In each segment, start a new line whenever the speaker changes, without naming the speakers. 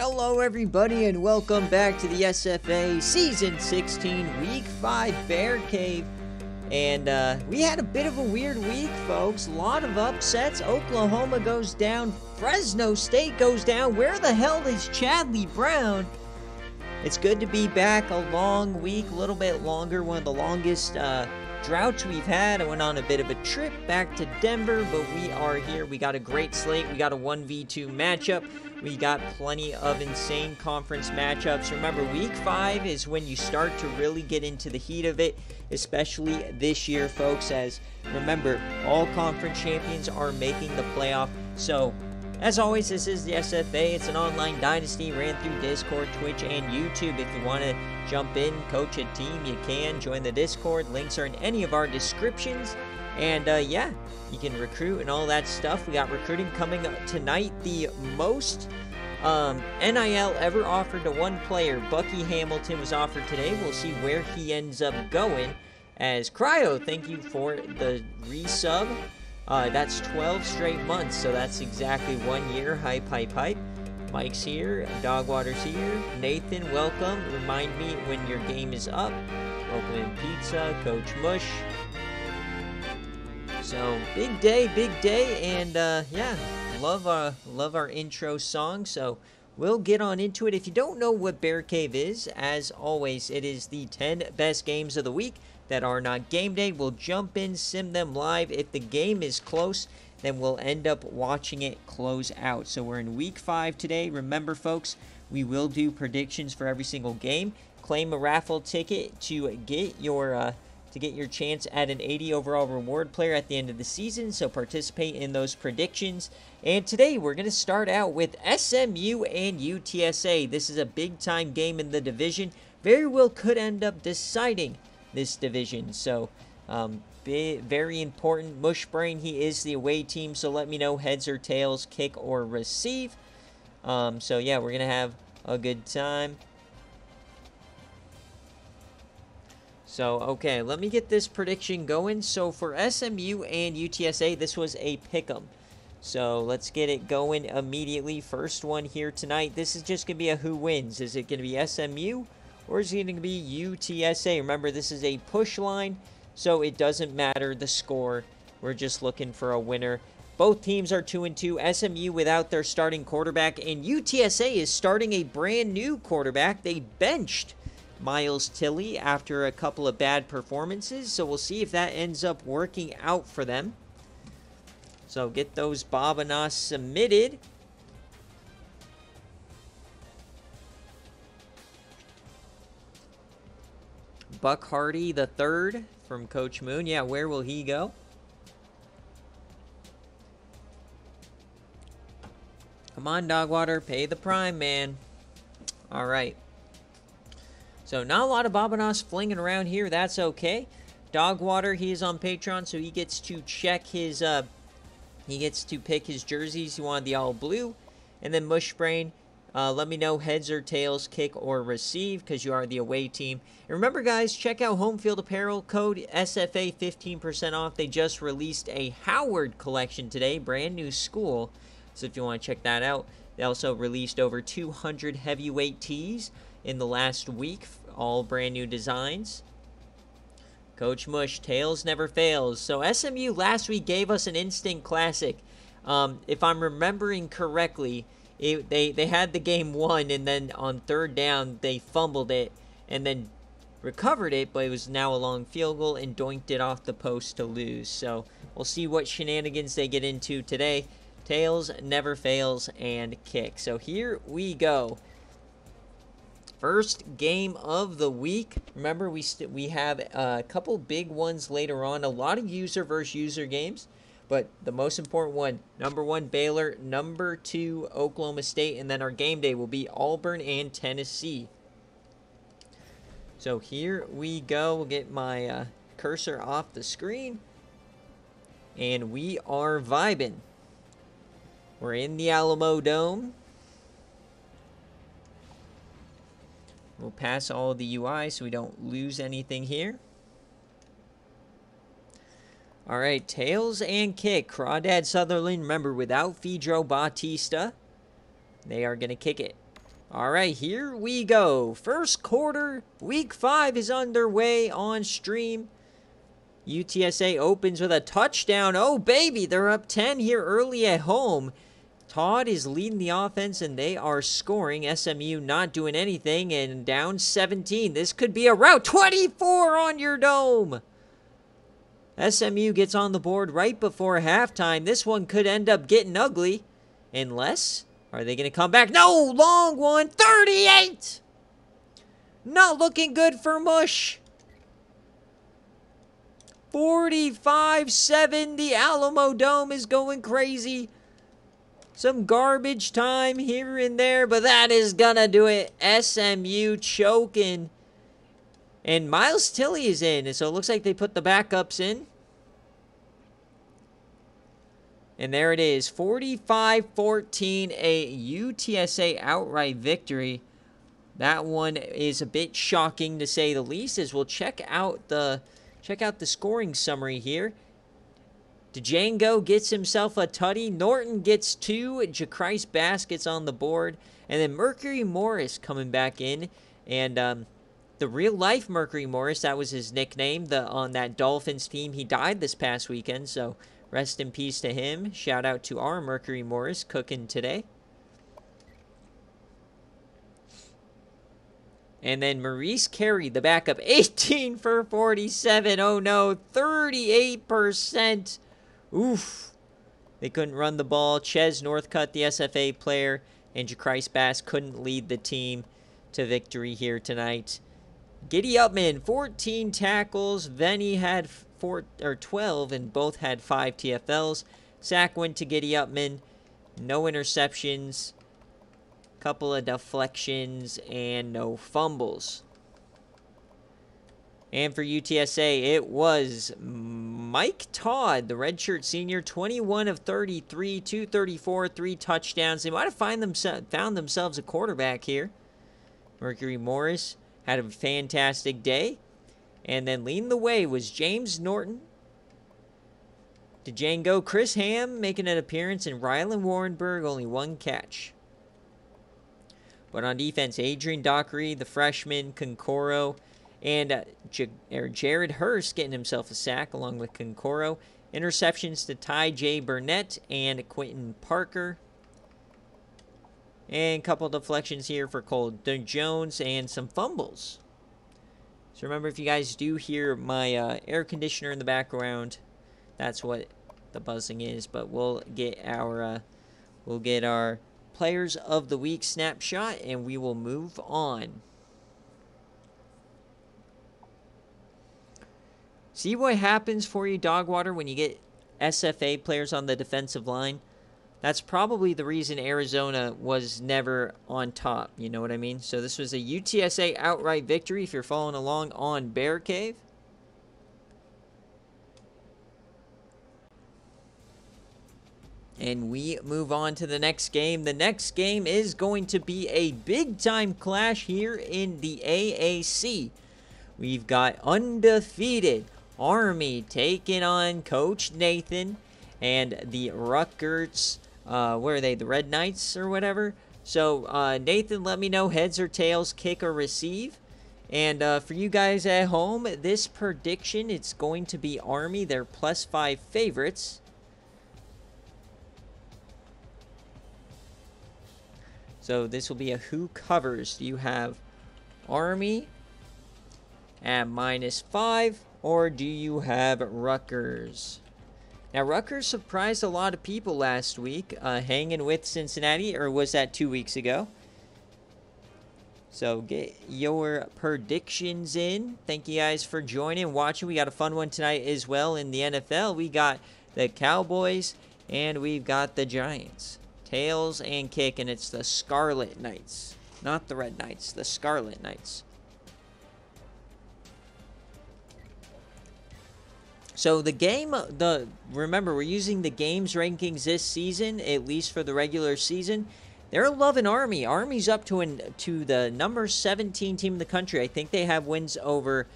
Hello everybody and welcome back to the SFA Season 16 Week 5 BearCave. And we had a bit of a weird week, folks. A lot of upsets. Oklahoma goes down. Fresno State goes down. Where the hell is Chadley Brown? It's good to be back. A long week, a little bit longer. One of the longest droughts we've had. I went on a bit of a trip back to Denver, but we are here. We got a great slate. We got a 1v2 matchup. We got plenty of insane conference matchups. Remember, week 5 is when you start to really get into the heat of it, especially this year, folks, as remember, all conference champions are making the playoff. So, as always, this is the SFA. It's an online dynasty, ran through Discord, Twitch, and YouTube. If you want to jump in, coach a team, you can. Join the Discord. Links are in any of our descriptions. And, yeah, you can recruit and all that stuff. We got recruiting coming up tonight. The most NIL ever offered to one player, Bucky Hamilton, was offered today. We'll see where he ends up going. As Cryo, thank you for the resub. That's 12 straight months, so that's exactly 1 year. Hype, hype, hype. Mike's here. Dogwater's here. Nathan, welcome. Remind me when your game is up. Welcome in Pizza. Coach Mush. So, big day, and yeah, love our intro song, so we'll get on into it. If you don't know what BearCave is, as always, it is the 10 best games of the week that are not game day. We'll jump in, sim them live. If the game is close, then we'll end up watching it close out. So we're in week 5 today. Remember, folks, we will do predictions for every single game. Claim a raffle ticket to get your chance at an 80 overall reward player at the end of the season, so participate in those predictions. And today we're going to start out with SMU and UTSA. This is a big-time game in the division. Very well could end up deciding this division, so very important. Mushbrain, he is the away team, so let me know heads or tails, kick or receive. So yeah, we're going to have a good time. So, okay, let me get this prediction going. So, for SMU and UTSA, this was a pick'em. So, let's get it going immediately. First one here tonight. This is just going to be a who wins. Is it going to be SMU or is it going to be UTSA? Remember, this is a push line, so it doesn't matter the score. We're just looking for a winner. Both teams are 2-2. SMU without their starting quarterback, and UTSA is starting a brand new quarterback. They benched Miles Tilley after a couple of bad performances, so we'll see if that ends up working out for them. So get those Babanas submitted. Buck Hardy the third from Coach Moon. Yeah, where will he go? Come on, Dogwater, pay the prime, man. All right. So, not a lot of Babanas flinging around here. That's okay. Dogwater, he is on Patreon, so he gets to check his, he gets to pick his jerseys. He wanted the all blue. And then Mushbrain, let me know heads or tails, kick or receive, because you are the away team. And remember, guys, check out Home Field Apparel, code SFA 15% off. They just released a Howard collection today, brand new school. So, if you want to check that out. They also released over 200 heavyweight tees in the last week, all brand new designs. Coach Mush, tails never fails. So SMU last week gave us an instant classic. If I'm remembering correctly, they had the game won, and then on third down they fumbled it and then recovered it, but it was now a long field goal and doinked it off the post to lose. So we'll see what shenanigans they get into today. Tails never fails and kick. So here we go. First game of the week. Remember, we have a couple big ones later on. A lot of user versus user games. But the most important one, number 1, Baylor. Number 2, Oklahoma State. And then our game day will be Auburn and Tennessee. So here we go. We'll get my cursor off the screen. And we are vibing. We're in the Alamo Dome. We'll pass all of the UI so we don't lose anything here. All right, tails and kick. Crawdad Sutherland, remember, without Fedro Bautista, they are going to kick it. All right, here we go. First quarter, week 5 is underway on stream. UTSA opens with a touchdown. Oh, baby, they're up 10 here early at home. Todd is leading the offense, and they are scoring. SMU not doing anything, and down 17. This could be a rout. 24 on your dome. SMU gets on the board right before halftime. This one could end up getting ugly. Unless, are they going to come back? No, long one. 38. Not looking good for Mush. 45-7. The Alamo Dome is going crazy. Some garbage time here and there, but that is going to do it. SMU choking. And Miles Tilley is in, so it looks like they put the backups in. And there it is, 45-14, a UTSA outright victory. That one is a bit shocking to say the least, as we'll check out the scoring summary here. Django gets himself a tutty. Norton gets 2. Jacrise Bass gets on the board. And then Mercury Morris coming back in. And the real-life Mercury Morris, that was his nickname on that Dolphins team. He died this past weekend, so rest in peace to him. Shout out to our Mercury Morris cooking today. And then Maurice Carey, the backup, 18 for 47. Oh, no, 38%. Oof. They couldn't run the ball. Ches Northcutt, the SFA player, and Jacrise Bass couldn't lead the team to victory here tonight. Giddy Upman, 14 tackles. Venny had 12, and both had 5 TFLs. Sack went to Giddy Upman. No interceptions. Couple of deflections, and no fumbles. And for UTSA, it was Mike Todd, the redshirt senior, 21 of 33, 234, 3 touchdowns. They might have found themselves a quarterback here. Mercury Morris had a fantastic day. And then leading the way was James Norton. Django, Chris Ham making an appearance, and Rylan Warrenberg, only 1 catch. But on defense, Adrian Dockery, the freshman, Concoro, and Jared Hurst getting himself a sack along with Concoro. Interceptions to Ty J. Burnett and Quentin Parker. And a couple deflections here for Cole Jones and some fumbles. So remember, if you guys do hear my air conditioner in the background, that's what the buzzing is. But we'll get our Players of the Week snapshot, and we will move on. See what happens for you, Dogwater, when you get SFA players on the defensive line? That's probably the reason Arizona was never on top. You know what I mean? So this was a UTSA outright victory if you're following along on BearCave. And we move on to the next game. The next game is going to be a big-time clash here in the AAC. We've got undefeated Army taking on Coach Nathan and the Rutgers, where are they, the Red Knights or whatever? So, Nathan, let me know heads or tails, kick or receive. And for you guys at home, this prediction, it's going to be Army. They're +5 favorites. So this will be a who covers. Do you have Army at -5, or do you have Rutgers? Now, Rutgers surprised a lot of people last week, hanging with Cincinnati, or was that 2 weeks ago? So get your predictions in. Thank you guys for joining and watching. We got a fun one tonight as well in the NFL. We got the Cowboys, and we've got the Giants. Tails and kick, and it's the Scarlet Knights. Not the Red Knights, the Scarlet Knights. So the game, remember, we're using the games rankings this season, at least for the regular season. They're loving Army. Army's up to the number 17 team in the country. I think they have wins over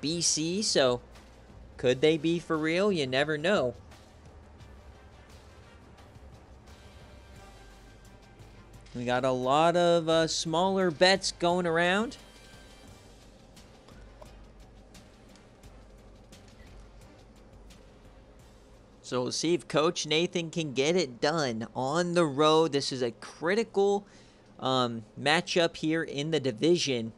BC, so could they be for real? You never know. We got a lot of smaller bets going around. So we'll see if Coach Nathan can get it done on the road. This is a critical matchup here in the division.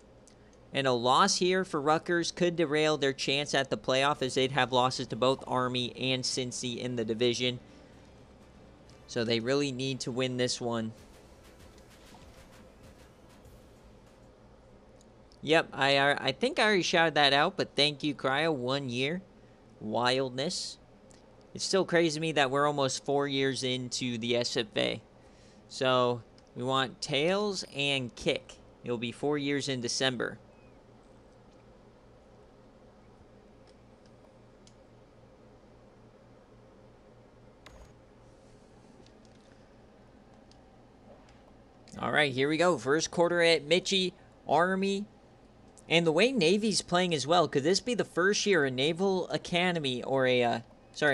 And a loss here for Rutgers could derail their chance at the playoff, as they'd have losses to both Army and Cincy in the division. So they really need to win this one. Yep, I think I already shouted that out, but thank you, Cryo. 1 year. Wildness. It's still crazy to me that we're almost 4 years into the SFA. So we want tails and kick. It'll be 4 years in December. All right, here we go. First quarter at Mitchie, Army. And the way Navy's playing as well, could this be the first year a Naval Academy or a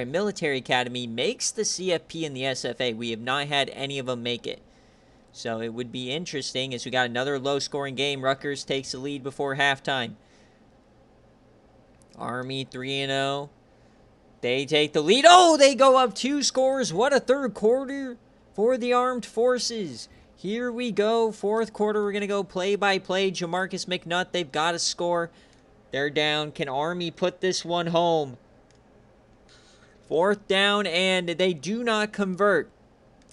military academy makes the CFP in the SFA? We have not had any of them make it. So it would be interesting, as we got another low-scoring game. Rutgers takes the lead before halftime. Army 3-0. They take the lead. Oh, they go up 2 scores. What a third quarter for the Armed Forces. Here we go. Fourth quarter, we're going to go play-by-play. Jamarcus McNutt, they've got to score. They're down. Can Army put this one home? Fourth down, and they do not convert.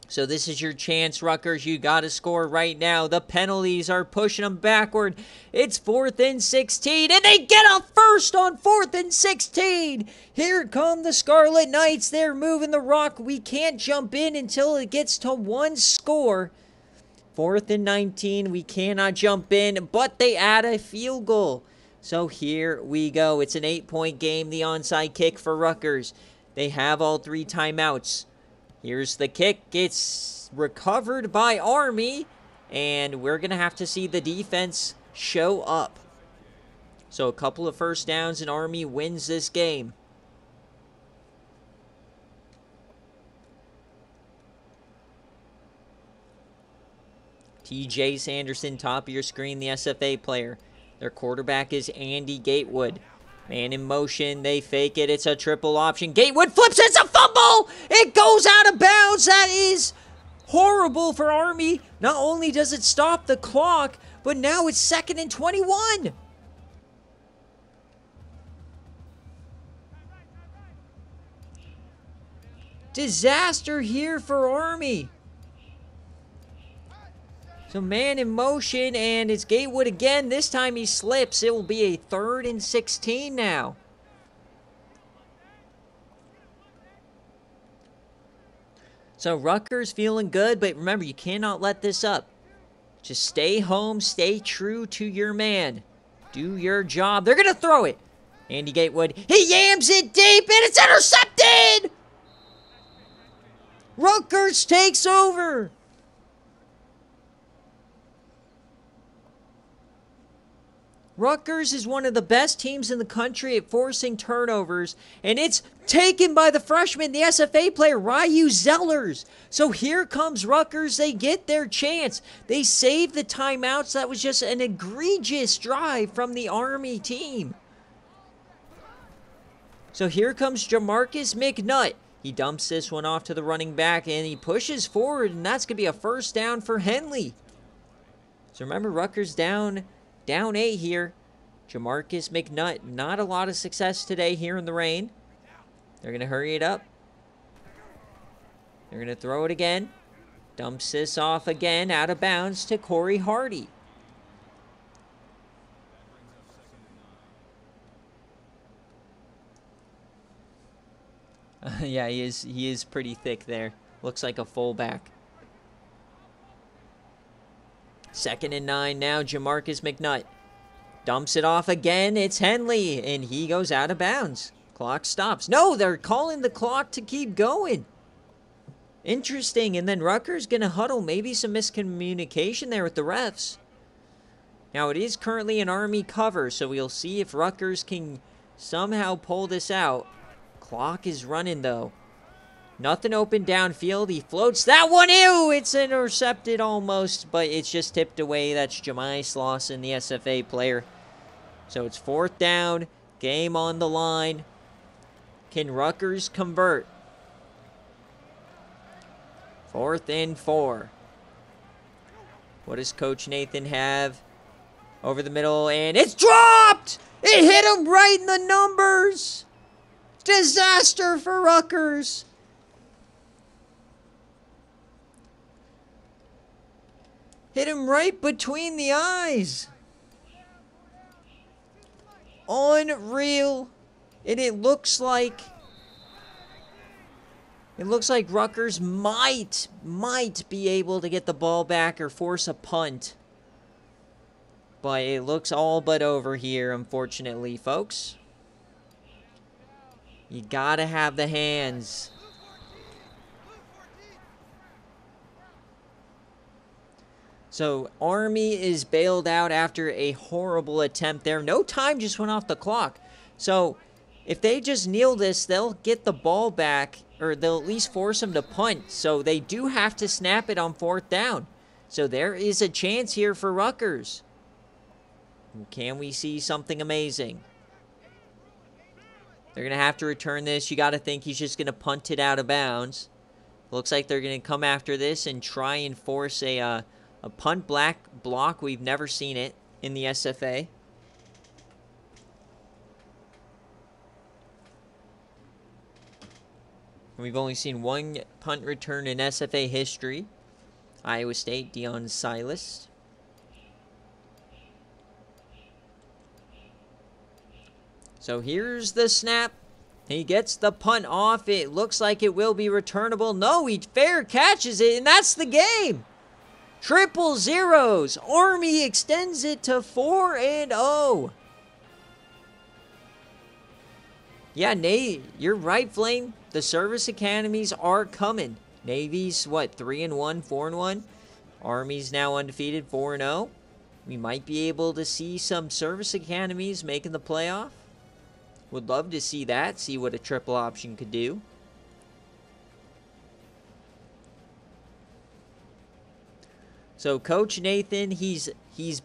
So this is your chance, Rutgers. You got to score right now. The penalties are pushing them backward. It's 4th and 16, and they get a first on 4th and 16. Here come the Scarlet Knights. They're moving the rock. We can't jump in until it gets to 1 score. 4th and 19, we cannot jump in, but they add a field goal. So here we go. It's an 8-point game, the onside kick for Rutgers. They have all 3 timeouts. Here's the kick. It's recovered by Army, and we're going to have to see the defense show up. So a couple of first downs, and Army wins this game. TJ Sanderson, top of your screen, the SFA player. Their quarterback is Andy Gatewood. Man in motion, they fake it. It's a triple option. Gatewood flips, it's a fumble! It goes out of bounds. That is horrible for Army. Not only does it stop the clock, but now it's 2nd and 21. Disaster here for Army. So man in motion, and it's Gatewood again. This time he slips. It will be a 3rd and 16 now. So Rutgers feeling good, but remember, you cannot let this up. Just stay home, stay true to your man. Do your job. They're going to throw it. Andy Gatewood, he yams it deep, and it's intercepted! Rutgers takes over. Rutgers is one of the best teams in the country at forcing turnovers, and it's taken by the freshman, the SFA player, Ryu Zellers. So here comes Rutgers. They get their chance. They save the timeouts. That was just an egregious drive from the Army team. So here comes Jamarcus McNutt. He dumps this one off to the running back, and he pushes forward, and that's going to be a first down for Henley. So remember, Rutgers down 8 here. Jamarcus McNutt, not a lot of success today here in the rain. They're going to hurry it up. They're going to throw it again. Dumps this off again, out of bounds to Corey Hardy. Yeah, he is pretty thick there. Looks like a fullback. 2nd and 9 now, Jamarcus McNutt. Dumps it off again, it's Henley, and he goes out of bounds. Clock stops. No, they're calling the clock to keep going. Interesting, and then Rutgers gonna huddle. Maybe some miscommunication there with the refs. Now, it is currently an Army cover, so we'll see if Rutgers can somehow pull this out. Clock is running, though. Nothing open downfield. He floats that one. Ew, it's intercepted almost, but it's just tipped away. That's Jemias Lawson, the SFA player. So it's 4th down. Game on the line. Can Rutgers convert? 4th and 4. What does Coach Nathan have? Over the middle, and it's dropped! It hit him right in the numbers! Disaster for Rutgers! Hit him right between the eyes. Unreal. And it looks like Rutgers might be able to get the ball back or force a punt. But it looks all but over here, unfortunately, folks. You gotta have the hands. So, Army is bailed out after a horrible attempt there. No time just went off the clock. So, if they just kneel this, they'll get the ball back, or they'll at least force them to punt. So, they do have to snap it on 4th down. So, there is a chance here for Rutgers. Can we see something amazing? They're going to have to return this. You got to think he's just going to punt it out of bounds. Looks like they're going to come after this and try and force a punt block. We've never seen it in the SFA. We've only seen one punt return in SFA history. Iowa State, Deion Silas. So here's the snap. He gets the punt off. It looks like it will be returnable. No, he fair catches it, and that's the game. Triple zeros. Army extends it to 4-0. Yeah, Nate, you're right, Flame. The service academies are coming. Navy's, what, 3-1, 4-1? Army's now undefeated, 4-0. We might be able to see some service academies making the playoff. Would love to see that, see what a triple option could do. So Coach Nathan, he's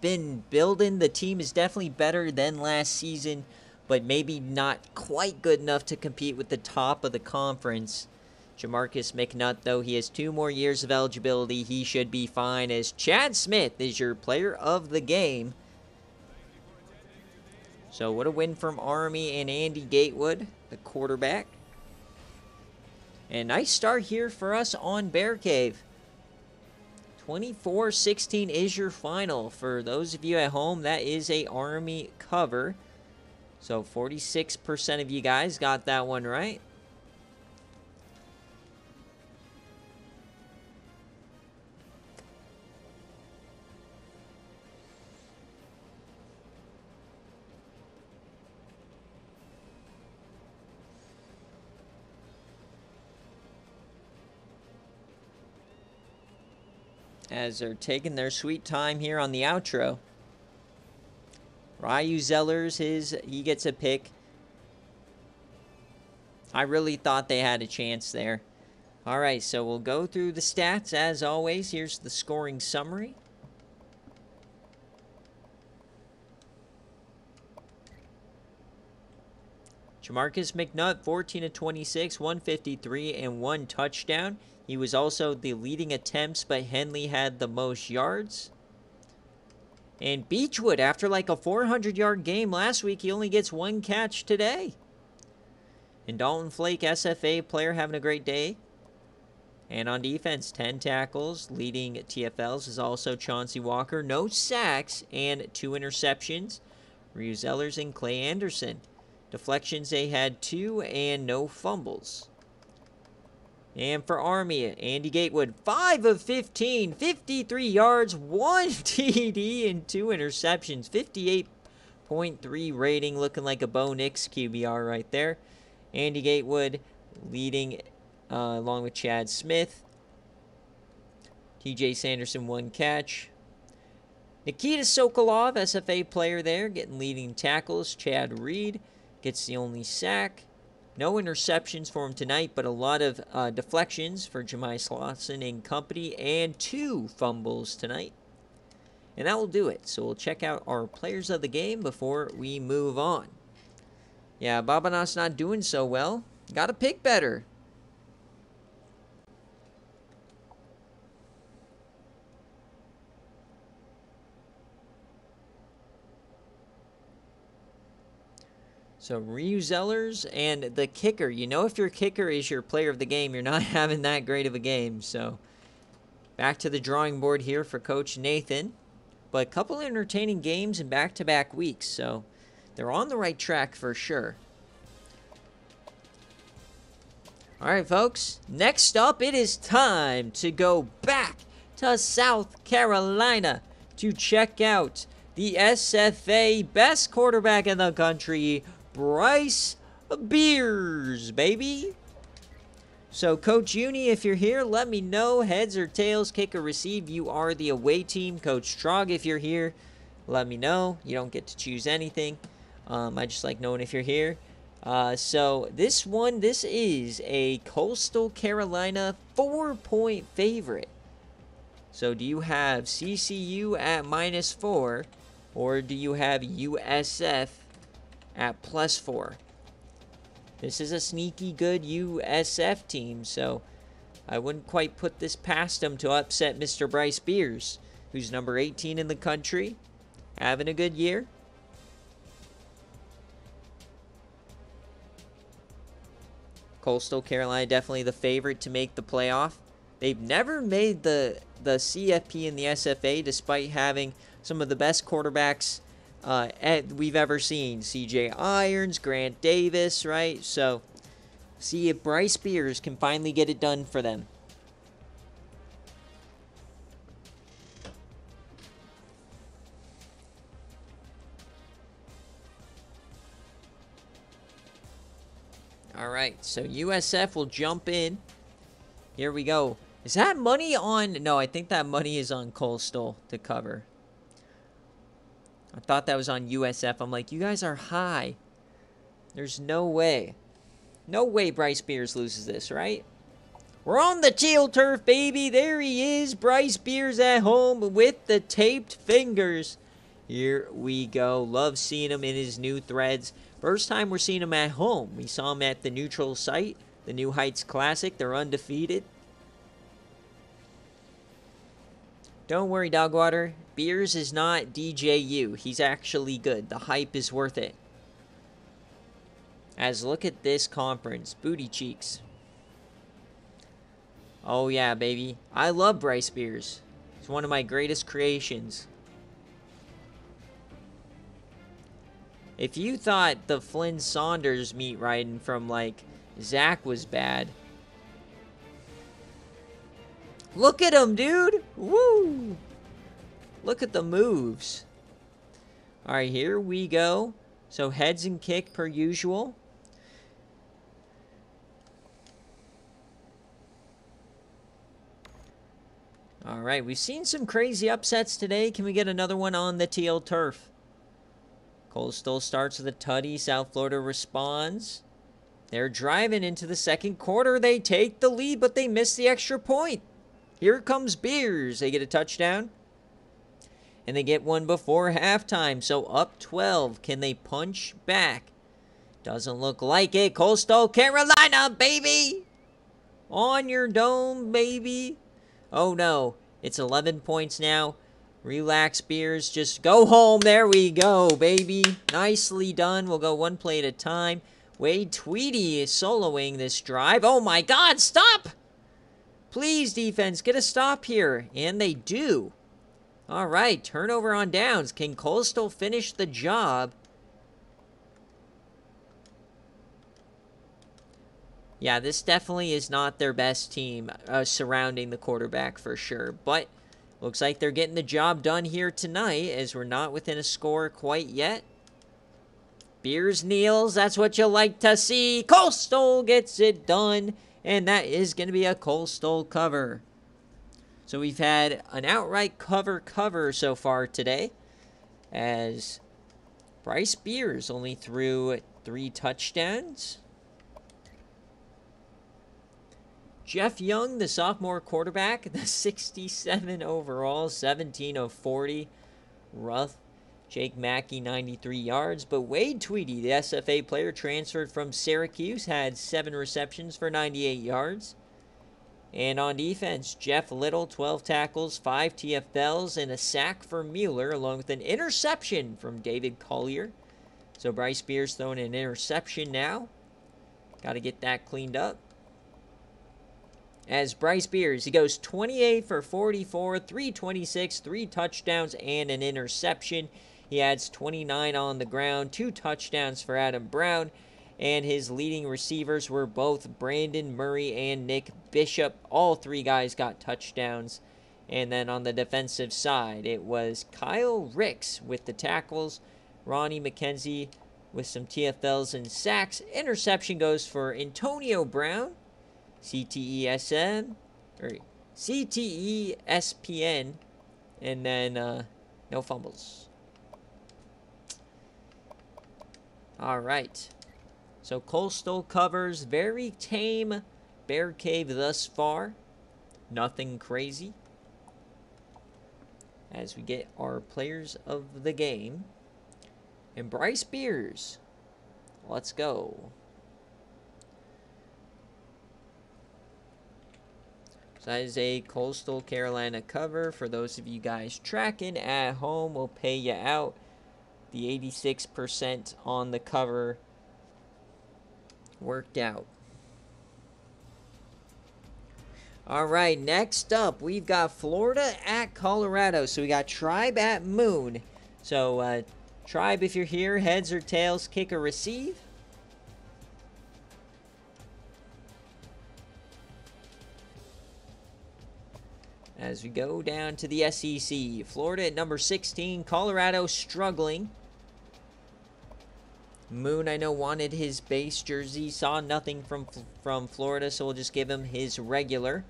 been building. The team is definitely better than last season, but maybe not quite good enough to compete with the top of the conference. Jamarcus McNutt, though, he has 2 more years of eligibility. He should be fine, as Chad Smith is your player of the game. So what a win from Army and Andy Gatewood, the quarterback. And nice start here for us on BearCave. 24-16 is your final. For those of you at home, that is a Army cover. So 46% of you guys got that one right. As they're taking their sweet time here on the outro. Ryu Zellers, he gets a pick. I really thought they had a chance there. All right, so we'll go through the stats as always. Here's the scoring summary. Jamarcus McNutt, 14 of 26, 153, and 1 touchdown. He was also the leading attempts, but Henley had the most yards. And Beechwood, after like a 400-yard game last week, he only gets 1 catch today. And Dalton Flake, SFA player, having a great day. And on defense, 10 tackles. Leading TFLs is also Chauncey Walker. No sacks and 2 interceptions. Ryu Zellers and Clay Anderson. Deflections, they had 2 and no fumbles. And for Army, Andy Gatewood, 5 of 15, 53 yards, 1 TD, and 2 interceptions. 58.3 rating, looking like a Bo Nix QBR right there. Andy Gatewood leading along with Chad Smith. TJ Sanderson, 1 catch. Nikita Sokolov, SFA player there, getting leading tackles. Chad Reed gets the only sack. No interceptions for him tonight, but a lot of deflections for Jemias Lawson and company, and 2 fumbles tonight. And that will do it. So we'll check out our players of the game before we move on. Yeah, Babanas not doing so well. Got to pick better. So Ryu Zellers and the kicker. You know, if your kicker is your player of the game, you're not having that great of a game. So back to the drawing board here for Coach Nathan. But a couple entertaining games in back-to-back weeks. So they're on the right track for sure. All right, folks. Next up, it is time to go back to South Carolina to check out the SFA best quarterback in the country, Bryce Beers, baby. So, Coach Uni, if you're here, let me know. Heads or tails, kick or receive, you are the away team. Coach Trog, if you're here, let me know. You don't get to choose anything. I just like knowing if you're here. So, this is a Coastal Carolina 4-point favorite. So, do you have CCU at -4, or do you have USF at +4? This is a sneaky good USF team, so I wouldn't quite put this past them to upset Mr. Bryce Beers, who's number 18 in the country, having a good year. Coastal Carolina definitely the favorite to make the playoff. They've never made the CFP in the SFA, despite having some of the best quarterbacks we've ever seen. CJ Irons, Grant Davis, right? So, see if Bryce Beers can finally get it done for them. All right, so USF will jump in. Here we go. Is that money on? No, I think that money is on Coastal to cover. I thought that was on USF. I'm like, you guys are high. There's no way. No way Bryce Beers loses this, right? We're on the teal turf, baby. There he is. Bryce Beers at home with the taped fingers. Here we go. Love seeing him in his new threads. First time we're seeing him at home. We saw him at the neutral site, the New Heights Classic. They're undefeated. Don't worry, Dogwater. Beers is not DJU. He's actually good. The hype is worth it. As look at this conference. Booty cheeks. Oh, yeah, baby. I love Bryce Beers. It's one of my greatest creations. If you thought the Flynn Saunders meat riding from, like, Zach was bad, look at him, dude. Woo! Look at the moves. All right, here we go. So heads and kick per usual. All right, we've seen some crazy upsets today. Can we get another one on the teal turf? Coastal starts with a tutty. South Florida responds. They're driving into the second quarter. They take the lead, but they miss the extra point. Here comes Beers. They get a touchdown. And they get one before halftime. So up 12. Can they punch back? Doesn't look like it. Coastal Carolina, baby. On your dome, baby. Oh, no. It's 11 points now. Relax, Beers. Just go home. There we go, baby. Nicely done. We'll go one play at a time. Wade Tweedy is soloing this drive. Oh, my God. Stop. Please, defense, get a stop here. And they do. All right. Turnover on downs. Can Coastal finish the job? Yeah, this definitely is not their best team surrounding the quarterback for sure. But looks like they're getting the job done here tonight, as we're not within a score quite yet. Beers kneels. That's what you like to see. Coastal gets it done. And that is going to be a Coastal cover. So we've had an outright cover so far today, as Bryce Beers only threw 3 touchdowns. Jeff Young, the sophomore quarterback, the 67 overall, 17 of 40. Rough. Jake Mackey, 93 yards. But Wade Tweedy, the SFA player transferred from Syracuse, had 7 receptions for 98 yards. And on defense, Jeff Little, 12 tackles, 5 TFLs, and a sack for Mueller, along with an interception from David Collier. So Bryce Spears throwing an interception now. Got to get that cleaned up. As Bryce Spears, he goes 28 for 44, 326, 3 touchdowns, and an interception. He adds 29 on the ground, 2 touchdowns for Adam Brown. And his leading receivers were both Brandon Murray and Nick Bishop. All 3 guys got touchdowns. And then on the defensive side, it was Kyle Ricks with the tackles. Ronnie McKenzie with some TFLs and sacks. Interception goes for Antonio Brown. CTESPN. And then no fumbles. All right. So Coastal covers very tame BearCave thus far. Nothing crazy. As we get our players of the game. And Bryce Spears. Let's go. So that is a Coastal Carolina cover. For those of you guys tracking at home, we'll pay you out. The 86% on the cover worked out. All right, next up, we've got Florida at Colorado. So we got Tribe at Moon. So, Tribe, if you're here, heads or tails, kick or receive. As we go down to the SEC, Florida at number 16, Colorado struggling. Moon, I know, wanted his base jersey, saw nothing from Florida, so we'll just give him his regular.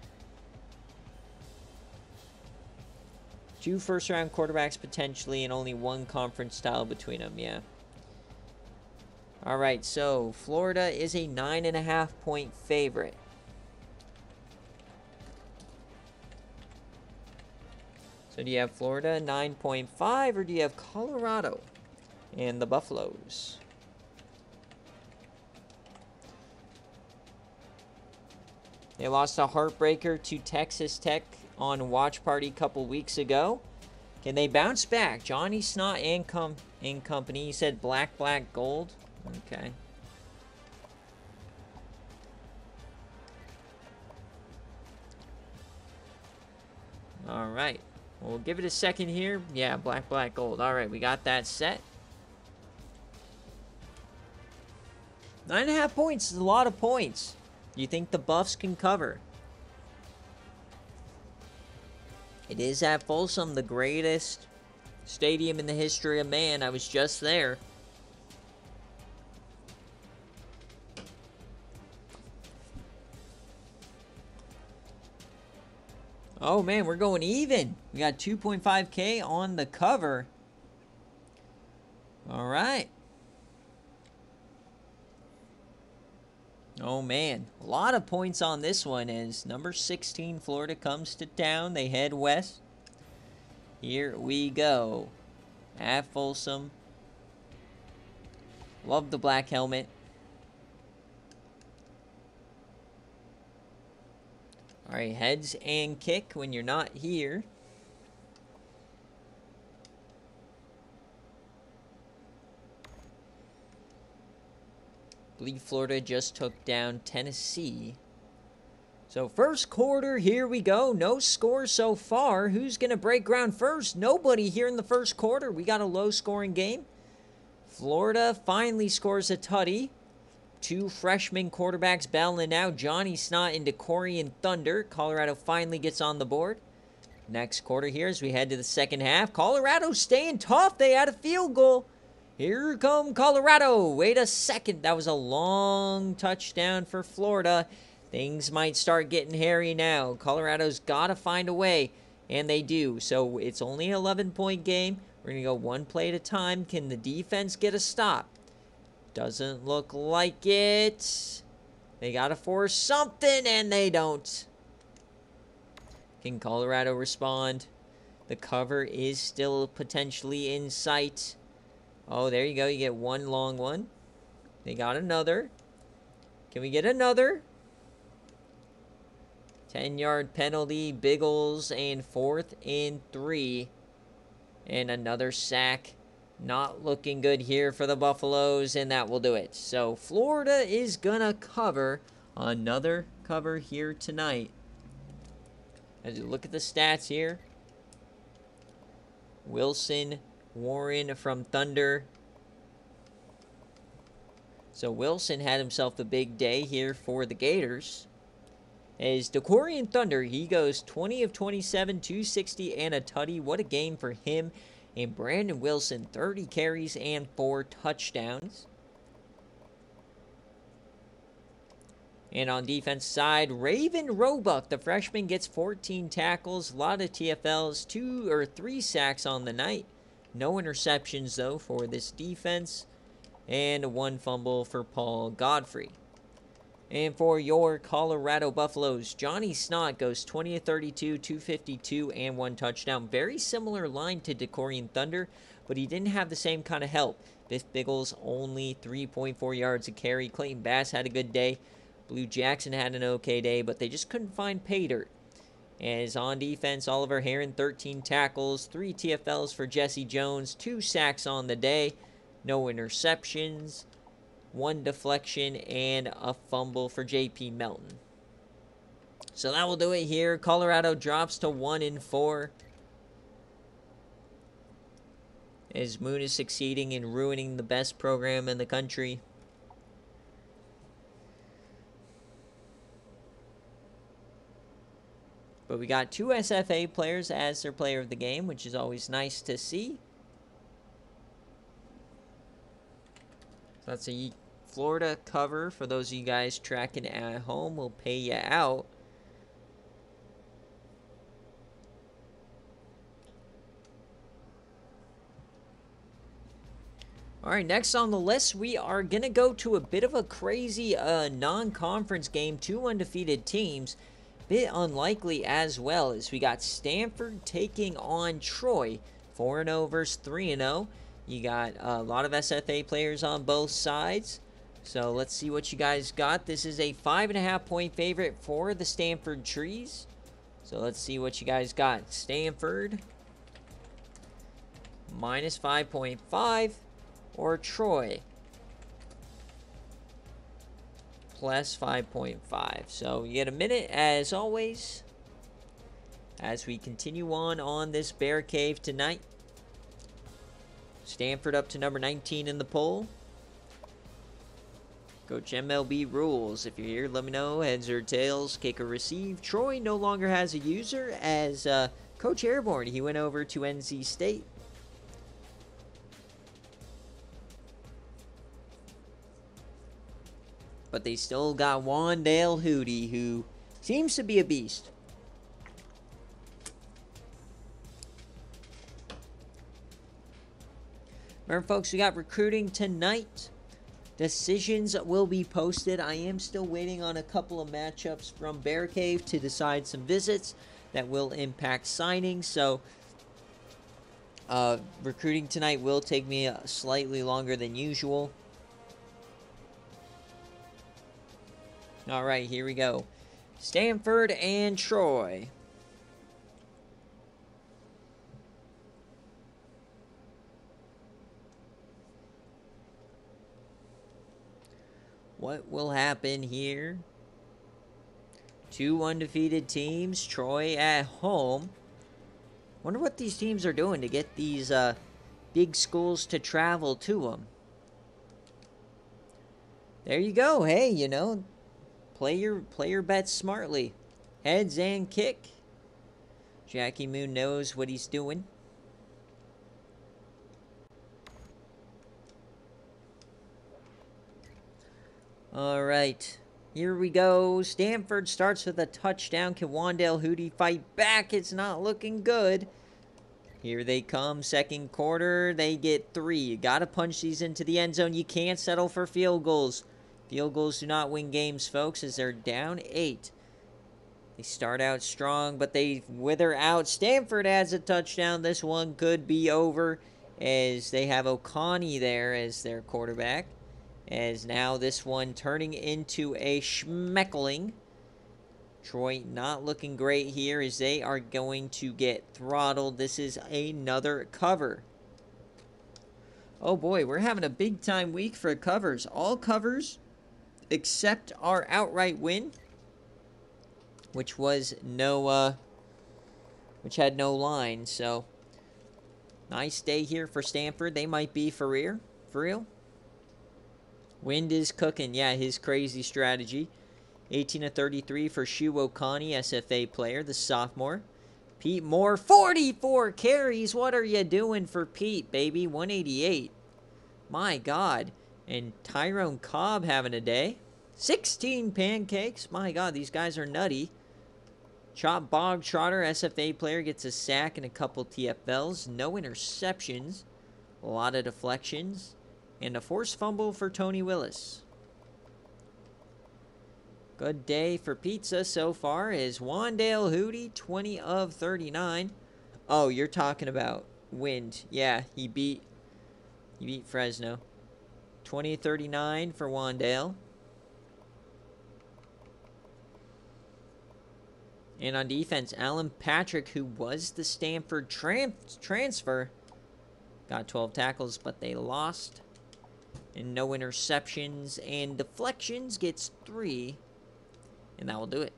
2 first-round quarterbacks potentially, and only 1 conference style between them, yeah. All right, so Florida is a 9.5-point favorite. So do you have Florida 9.5, or do you have Colorado and the Buffaloes? They lost a heartbreaker to Texas Tech on Watch Party a couple weeks ago. Can they bounce back? Johnny Snot and company. He said black, gold. Okay. All right. We'll give it a second here. Yeah, black, gold. All right, we got that set. 9.5 points is a lot of points. Do you think the Buffs can cover? It is at Folsom, the greatest stadium in the history of man. I was just there. Oh, man, we're going even. We got 2.5K on the cover. All right. Oh, man. A lot of points on this one as number 16, Florida, comes to town. They head west. Here we go. At Folsom. Love the black helmet. All right, heads and kick when you're not here. I believe Florida just took down Tennessee. So first quarter, here we go. No score so far. Who's going to break ground first? Nobody here in the first quarter. We got a low-scoring game. Florida finally scores a tutty. 2 freshman quarterbacks battling out. Johnny Snot into Corian Thunder. Colorado finally gets on the board. Next quarter here as we head to the second half. Colorado staying tough. They had a field goal. Here come Colorado. Wait a second. That was a long touchdown for Florida. Things might start getting hairy now. Colorado's got to find a way, and they do. So it's only an 11-point game. We're going to go one play at a time. Can the defense get a stop? Doesn't look like it. They got to force something, and they don't. Can Colorado respond? The cover is still potentially in sight. Oh, there you go. You get one long one. They got another. Can we get another? 10-yard penalty, Biggles, and 4th and 3. And another sack. Not looking good here for the Buffaloes, and that will do it. So Florida is going to cover another cover here tonight. As you look at the stats here, Wilson, Warren from Thunder. So Wilson had himself a big day here for the Gators. As DeCorian Thunder, he goes 20 of 27, 260, and a tutty. What a game for him. And Brandon Wilson, 30 carries and 4 touchdowns. And on defense side, Raven Roebuck, the freshman, gets 14 tackles, a lot of TFLs, 2 or 3 sacks on the night. No interceptions, though, for this defense. And 1 fumble for Paul Godfrey. And for your Colorado Buffaloes, Johnny Snott goes 20 of 32, 252, and 1 touchdown. Very similar line to DeCorian Thunder, but he didn't have the same kind of help. Biff Biggles only 3.4 yards a carry. Clayton Bass had a good day. Blue Jackson had an okay day, but they just couldn't find pay dirt. As on defense, Oliver Heron, 13 tackles, 3 TFLs for Jesse Jones, 2 sacks on the day, no interceptions, 1 deflection, and a fumble for J.P. Melton. So that will do it here. Colorado drops to 1-4. As Moon is succeeding in ruining the best program in the country. But we got 2 SFA players as their player of the game, which is always nice to see. So that's a Florida cover for those of you guys tracking at home. We'll pay you out. All right, next on the list, we are going to go to a bit of a crazy non-conference game. 2 undefeated teams. Bit unlikely as well, as we got Stanford taking on Troy. 4-0 versus 3-0. You got a lot of SFA players on both sides. So let's see what you guys got. This is a 5.5 point favorite for the Stanford Trees. So let's see what you guys got. Stanford minus 5.5 or Troy plus 5.5. So you get a minute as always as we continue on this BearCave tonight. Stanford up to number 19 in the poll. Coach MLB rules. If you're here, let me know. Heads or tails, kick or receive. Troy no longer has a user as Coach Airborne. He went over to NC State. But they still got Wandale Hootie, who seems to be a beast. Remember, folks, we got recruiting tonight. Decisions will be posted. I am still waiting on a couple of matchups from BearCave to decide some visits that will impact signings. So, recruiting tonight will take me slightly longer than usual. All right, here we go. Stanford and Troy. What will happen here? 2 undefeated teams. Troy at home. Wonder what these teams are doing to get these big schools to travel to them. There you go. Hey, you know, play your bets smartly. Heads and kick. Jackie Moon knows what he's doing. All right, here we go. Stanford starts with a touchdown. Can Wandale Hootie fight back? It's not looking good. Here they come. Second quarter, they get 3. You got to punch these into the end zone. You can't settle for field goals. If Field goals do not win games, folks, as they're down 8. They start out strong, but they wither out. Stanford adds a touchdown. This one could be over as they have O'Connie there as their quarterback. As now this one turning into a schmeckling. Troy not looking great here as they are going to get throttled. This is another cover. Oh boy, we're having a big time week for covers. All covers except our outright win, which was no, which had no line. So nice day here for Stanford. They might be for real. Wind is cooking. Yeah, his crazy strategy. 18 of 33 for Shu Okani, SFA player, the sophomore. Pete Moore, 44 carries. What are you doing for Pete, baby? 188. My God. And Tyrone Cobb having a day. 16 pancakes. My God, these guys are nutty. Chop Bog Trotter, SFA player, gets a sack and a couple TFLs. No interceptions. A lot of deflections. And a forced fumble for Tony Willis. Good day for pizza so far is Wandale Hootie, 20 of 39. Oh, you're talking about Wind. Yeah, he beat Fresno. 20-39 for Wandale. And on defense, Alan Patrick, who was the Stanford transfer, got 12 tackles, but they lost. And no interceptions and deflections, gets 3. And that will do it.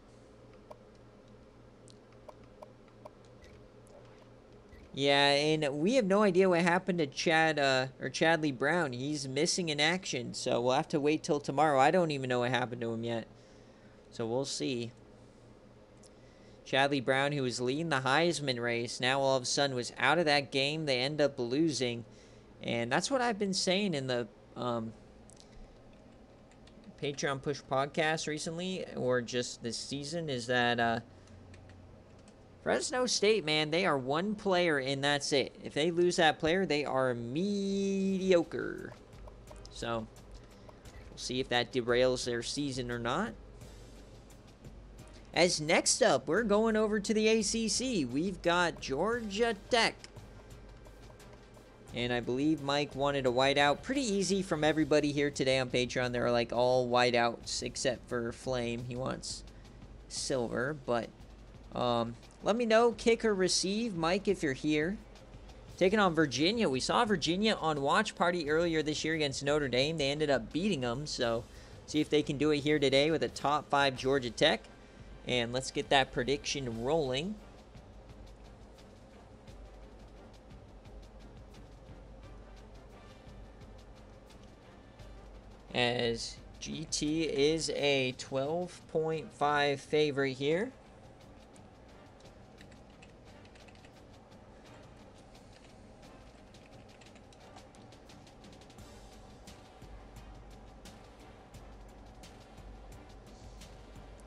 Yeah, and we have no idea what happened to Chadley Brown. He's missing in action, so we'll have to wait till tomorrow. I don't even know what happened to him yet. So we'll see. Chadley Brown, who was leading the Heisman race, now all of a sudden was out of that game. They end up losing. And that's what I've been saying in the Patreon Push podcast recently, or just this season, is that Fresno State, man, they are one player and that's it. If they lose that player, they are mediocre. So we'll see if that derails their season or not. As next up, we're going over to the ACC. We've got Georgia Tech. And I believe Mike wanted a whiteout. Pretty easy from everybody here today on Patreon. They're like all whiteouts except for Flame. He wants silver. But let me know, kick or receive, Mike, if you're here. Taking on Virginia. We saw Virginia on Watch Party earlier this year against Notre Dame. They ended up beating them. So see if they can do it here today with a top 5 Georgia Tech. And let's get that prediction rolling. As GT is a 12.5 favorite here.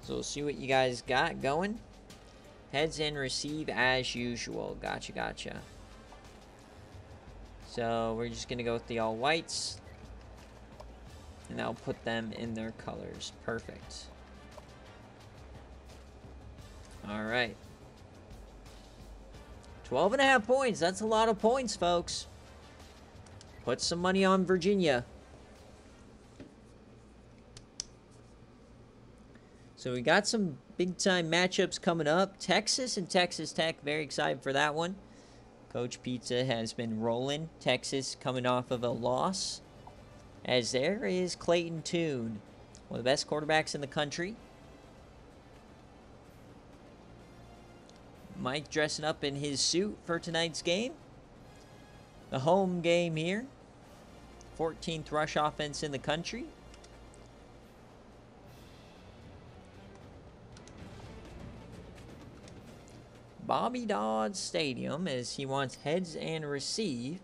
So we'll see what you guys got going. Heads and receive as usual. Gotcha. So we're just going to go with the all whites. And I'll put them in their colors. Perfect. All right. 12.5 points. That's a lot of points, folks. Put some money on Virginia. So we got some big-time matchups coming up. Texas and Texas Tech. Very excited for that one. Coach Pizza has been rolling. Texas coming off of a loss. As there is Clayton Tune, one of the best quarterbacks in the country. Mike dressing up in his suit for tonight's game. The home game here. 14th rush offense in the country. Bobby Dodd Stadium as he wants heads and receive.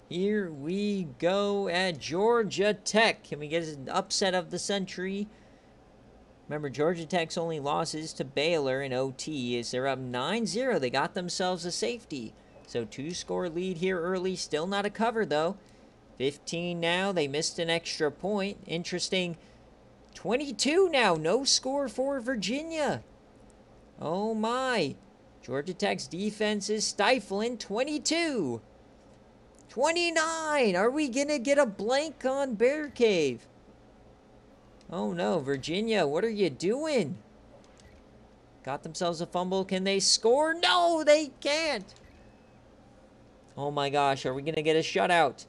Here we go at Georgia Tech. Can we get an upset of the century? Remember, Georgia Tech's only losses to Baylor in OT is they're up 9-0. They got themselves a safety. So 2-score lead here early. Still not a cover, though. 15 now. They missed an extra point. Interesting. 22 now. No score for Virginia. Oh, my. Georgia Tech's defense is stifling. 22. 29. Are we going to get a blank on BearCave? Oh no, Virginia, what are you doing? Got themselves a fumble. Can they score? No, they can't. Oh my gosh, are we going to get a shutout?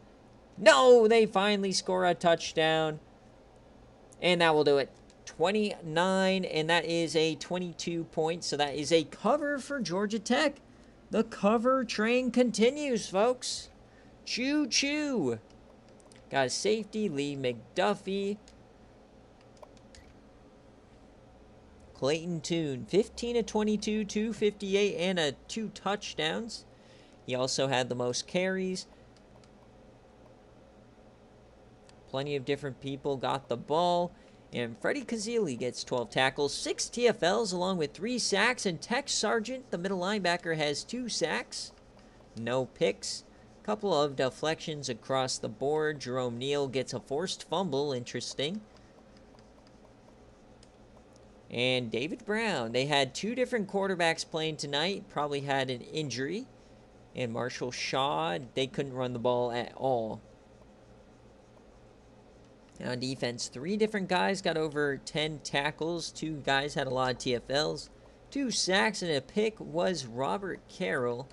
No, they finally score a touchdown. And that will do it. 29, and that is a 22 point. So that is a cover for Georgia Tech. The cover train continues, folks. Choo-choo. Got a safety, Lee McDuffie. Clayton Tune, 15 of 22, 258, and 2 touchdowns. He also had the most carries. Plenty of different people got the ball. And Freddie Kazili gets 12 tackles, 6 TFLs, along with 3 sacks. And Tex Sargent, the middle linebacker, has 2 sacks. No picks. Couple of deflections across the board. Jerome Neal gets a forced fumble. Interesting. And David Brown. They had 2 different quarterbacks playing tonight. Probably had an injury. And Marshall Shaw, they couldn't run the ball at all. Now on defense, 3 different guys got over 10 tackles. 2 guys had a lot of TFLs. 2 sacks and a pick was Robert Carroll.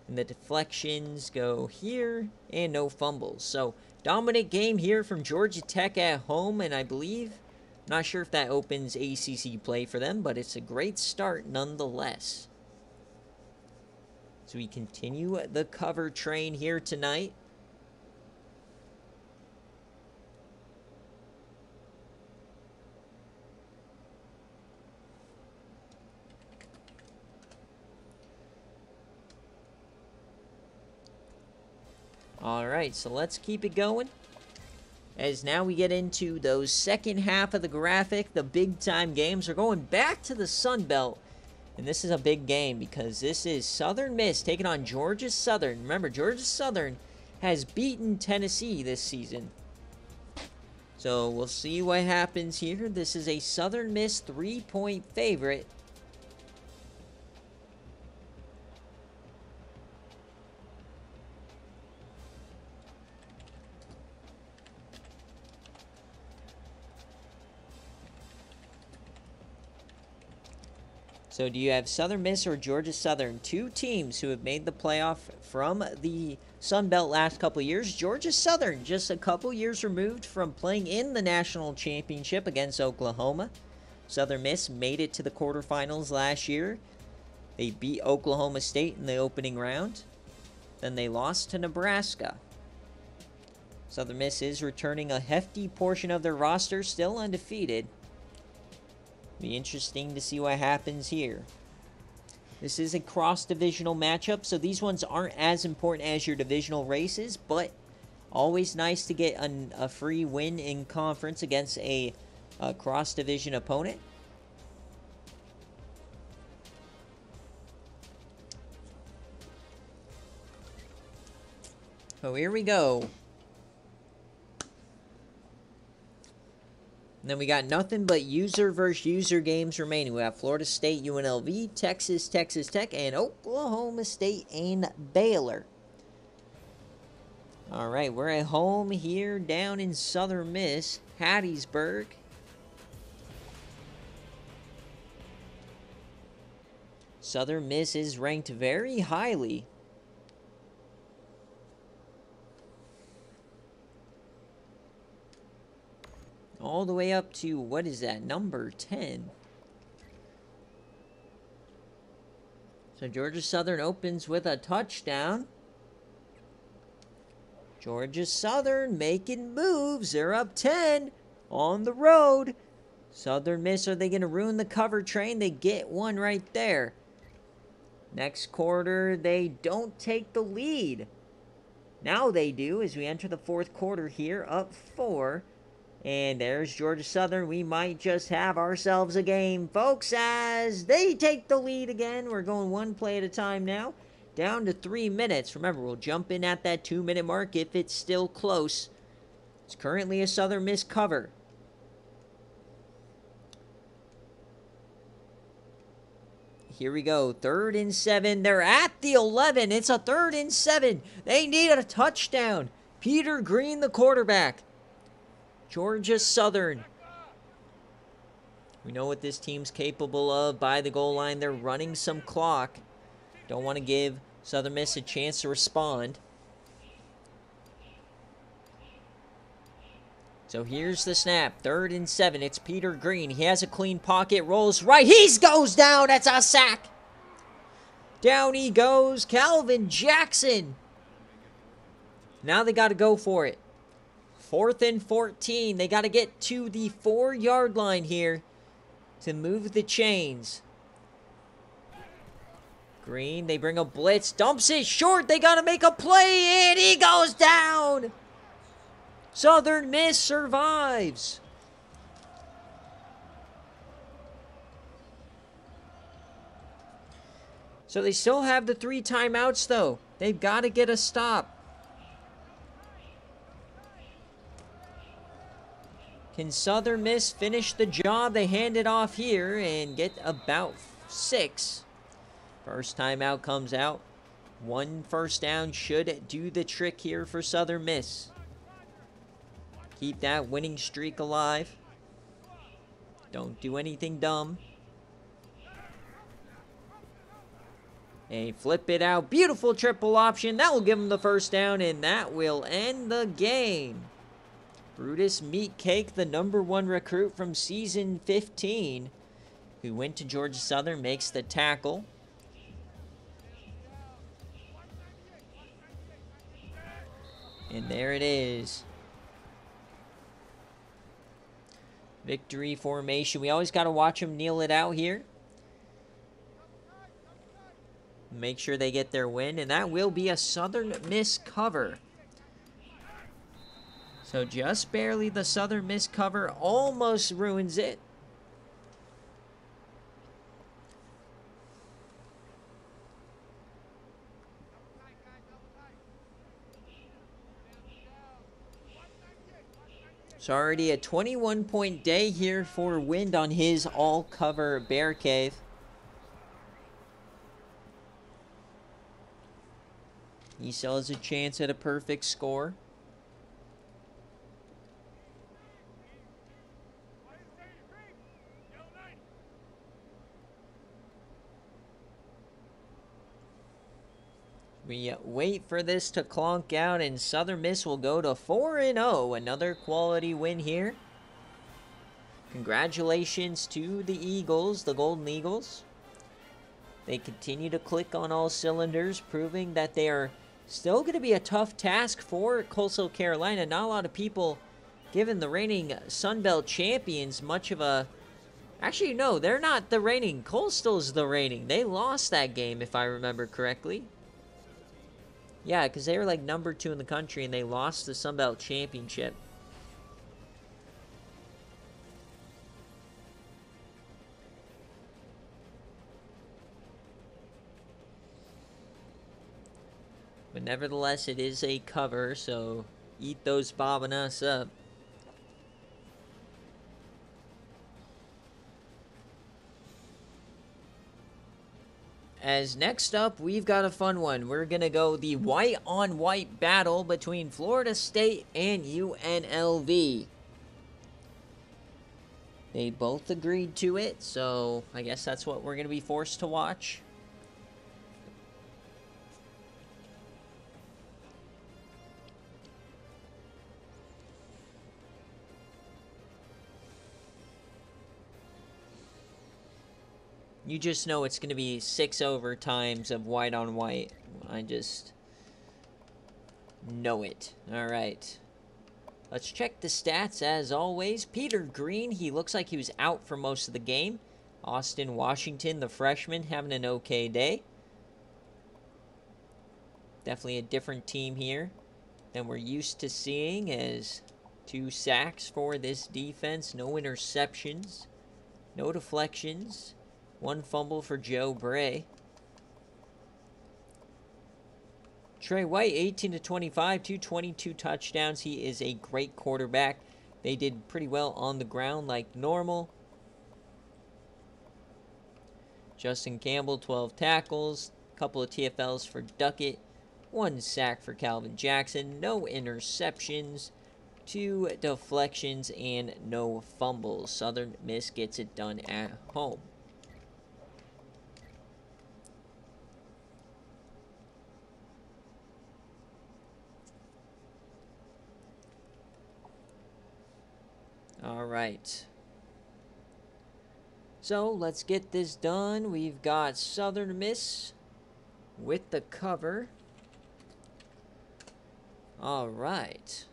And the deflections go here. And no fumbles. So, dominant game here from Georgia Tech at home. And I believe... not sure if that opens ACC play for them, but it's a great start nonetheless. So we continue the cover train here tonight. All right, so let's keep it going. As now we get into those second half of the graphic, the big-time games. We're going back to the Sun Belt. And this is a big game because this is Southern Miss taking on Georgia Southern. Remember, Georgia Southern has beaten Tennessee this season. So we'll see what happens here. This is a Southern Miss 3-point favorite. So do you have Southern Miss or Georgia Southern? 2 teams who have made the playoff from the Sun Belt last couple years. Georgia Southern just a couple years removed from playing in the national championship against Oklahoma. Southern Miss made it to the quarterfinals last year. They beat Oklahoma State in the opening round. Then they lost to Nebraska. Southern Miss is returning a hefty portion of their roster, still undefeated. Be interesting to see what happens here. This is a cross-divisional matchup, so these ones aren't as important as your divisional races, but always nice to get a free win in conference against a cross-division opponent. So here we go. And then we got nothing but user versus user games remaining. We have Florida State, UNLV, Texas, Texas Tech, and Oklahoma State and Baylor. All right, we're at home here down in Southern Miss, Hattiesburg. Southern Miss is ranked very highly. All the way up to, what is that, number 10. So Georgia Southern opens with a touchdown. Georgia Southern making moves. They're up 10 on the road. Southern Miss, are they going to ruin the cover train? They get one right there. Next quarter, they don't take the lead. Now they do as we enter the fourth quarter here, up 4. And there's Georgia Southern. We might just have ourselves a game, folks, as they take the lead again. We're going one play at a time now. Down to 3 minutes. Remember, we'll jump in at that 2-minute mark if it's still close. It's currently a Southern Miss cover. Here we go. 3rd and 7. They're at the 11. It's a 3rd and 7. They need a touchdown. Peter Green, the quarterback. Georgia Southern. We know what this team's capable of by the goal line. They're running some clock. Don't want to give Southern Miss a chance to respond. So here's the snap. 3rd and 7. It's Peter Green. He has a clean pocket. Rolls right. He goes down. That's a sack. Down he goes. Calvin Jackson. Now they got to go for it. 4th and 14. They got to get to the 4-yard line here to move the chains. Green, they bring a blitz. Dumps it short. They got to make a play, and he goes down. Southern Miss survives. So they still have the 3 timeouts, though. They've got to get a stop. Can Southern Miss finish the job? They hand it off here and get about 6. First timeout comes out. 1 first down should do the trick here for Southern Miss. Keep that winning streak alive. Don't do anything dumb. And flip it out. Beautiful triple option. That will give them the first down, and that will end the game. Brutus Meatcake, the #1 recruit from season 15, who went to Georgia Southern, makes the tackle. And there it is. Victory formation. We always got to watch them kneel it out here. Make sure they get their win. And that will be a Southern Miss cover. So just barely the Southern Miss cover almost ruins it. It's already a 21-point day here for Wind on his all-cover BearCave. He still has a chance at a perfect score. We wait for this to clonk out, and Southern Miss will go to 4-0. Another quality win here. Congratulations to the Eagles, the Golden Eagles. They continue to click on all cylinders, proving that they are still going to be a tough task for Coastal Carolina. Not a lot of people giving the reigning Sun Belt champions much of a... Actually, no, they're not the reigning. Coastal's the reigning. They lost that game, if I remember correctly. Yeah, because they were like #2 in the country, and they lost the Sun Belt Championship. But nevertheless, it is a cover, so eat those Bobinas up. As next up, we've got a fun one. We're going to go the white-on-white battle between Florida State and UNLV. They both agreed to it, so I guess that's what we're going to be forced to watch. You just know it's going to be 6 overtimes of white on white. I just know it. All right. Let's check the stats as always. Peter Green, he looks like he was out for most of the game. Austin Washington, the freshman, having an okay day. Definitely a different team here than we're used to seeing, as 2 sacks for this defense. No interceptions. No deflections. 1 fumble for Joe Bray. Trey White, 18 to 25, 222 touchdowns. He is a great quarterback. They did pretty well on the ground like normal. Justin Campbell, 12 tackles. Couple of TFLs for Duckett. 1 sack for Calvin Jackson. No interceptions. 2 deflections and no fumbles. Southern Miss gets it done at home. All right. So let's get this done. We've got Southern Miss with the cover. All right.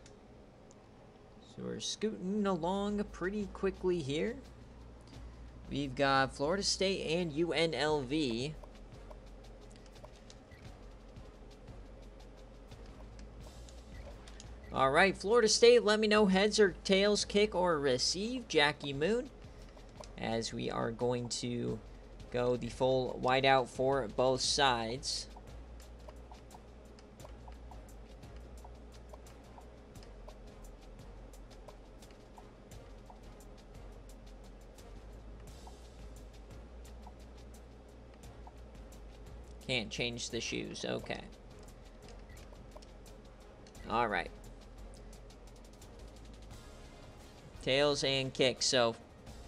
So we're scooting along pretty quickly here. We've got Florida State and UNLV. All right, Florida State, let me know heads or tails, kick or receive. Jackie Moon, as we are going to go the full whiteout for both sides. Can't change the shoes. Okay. All right. Tails and kicks. So,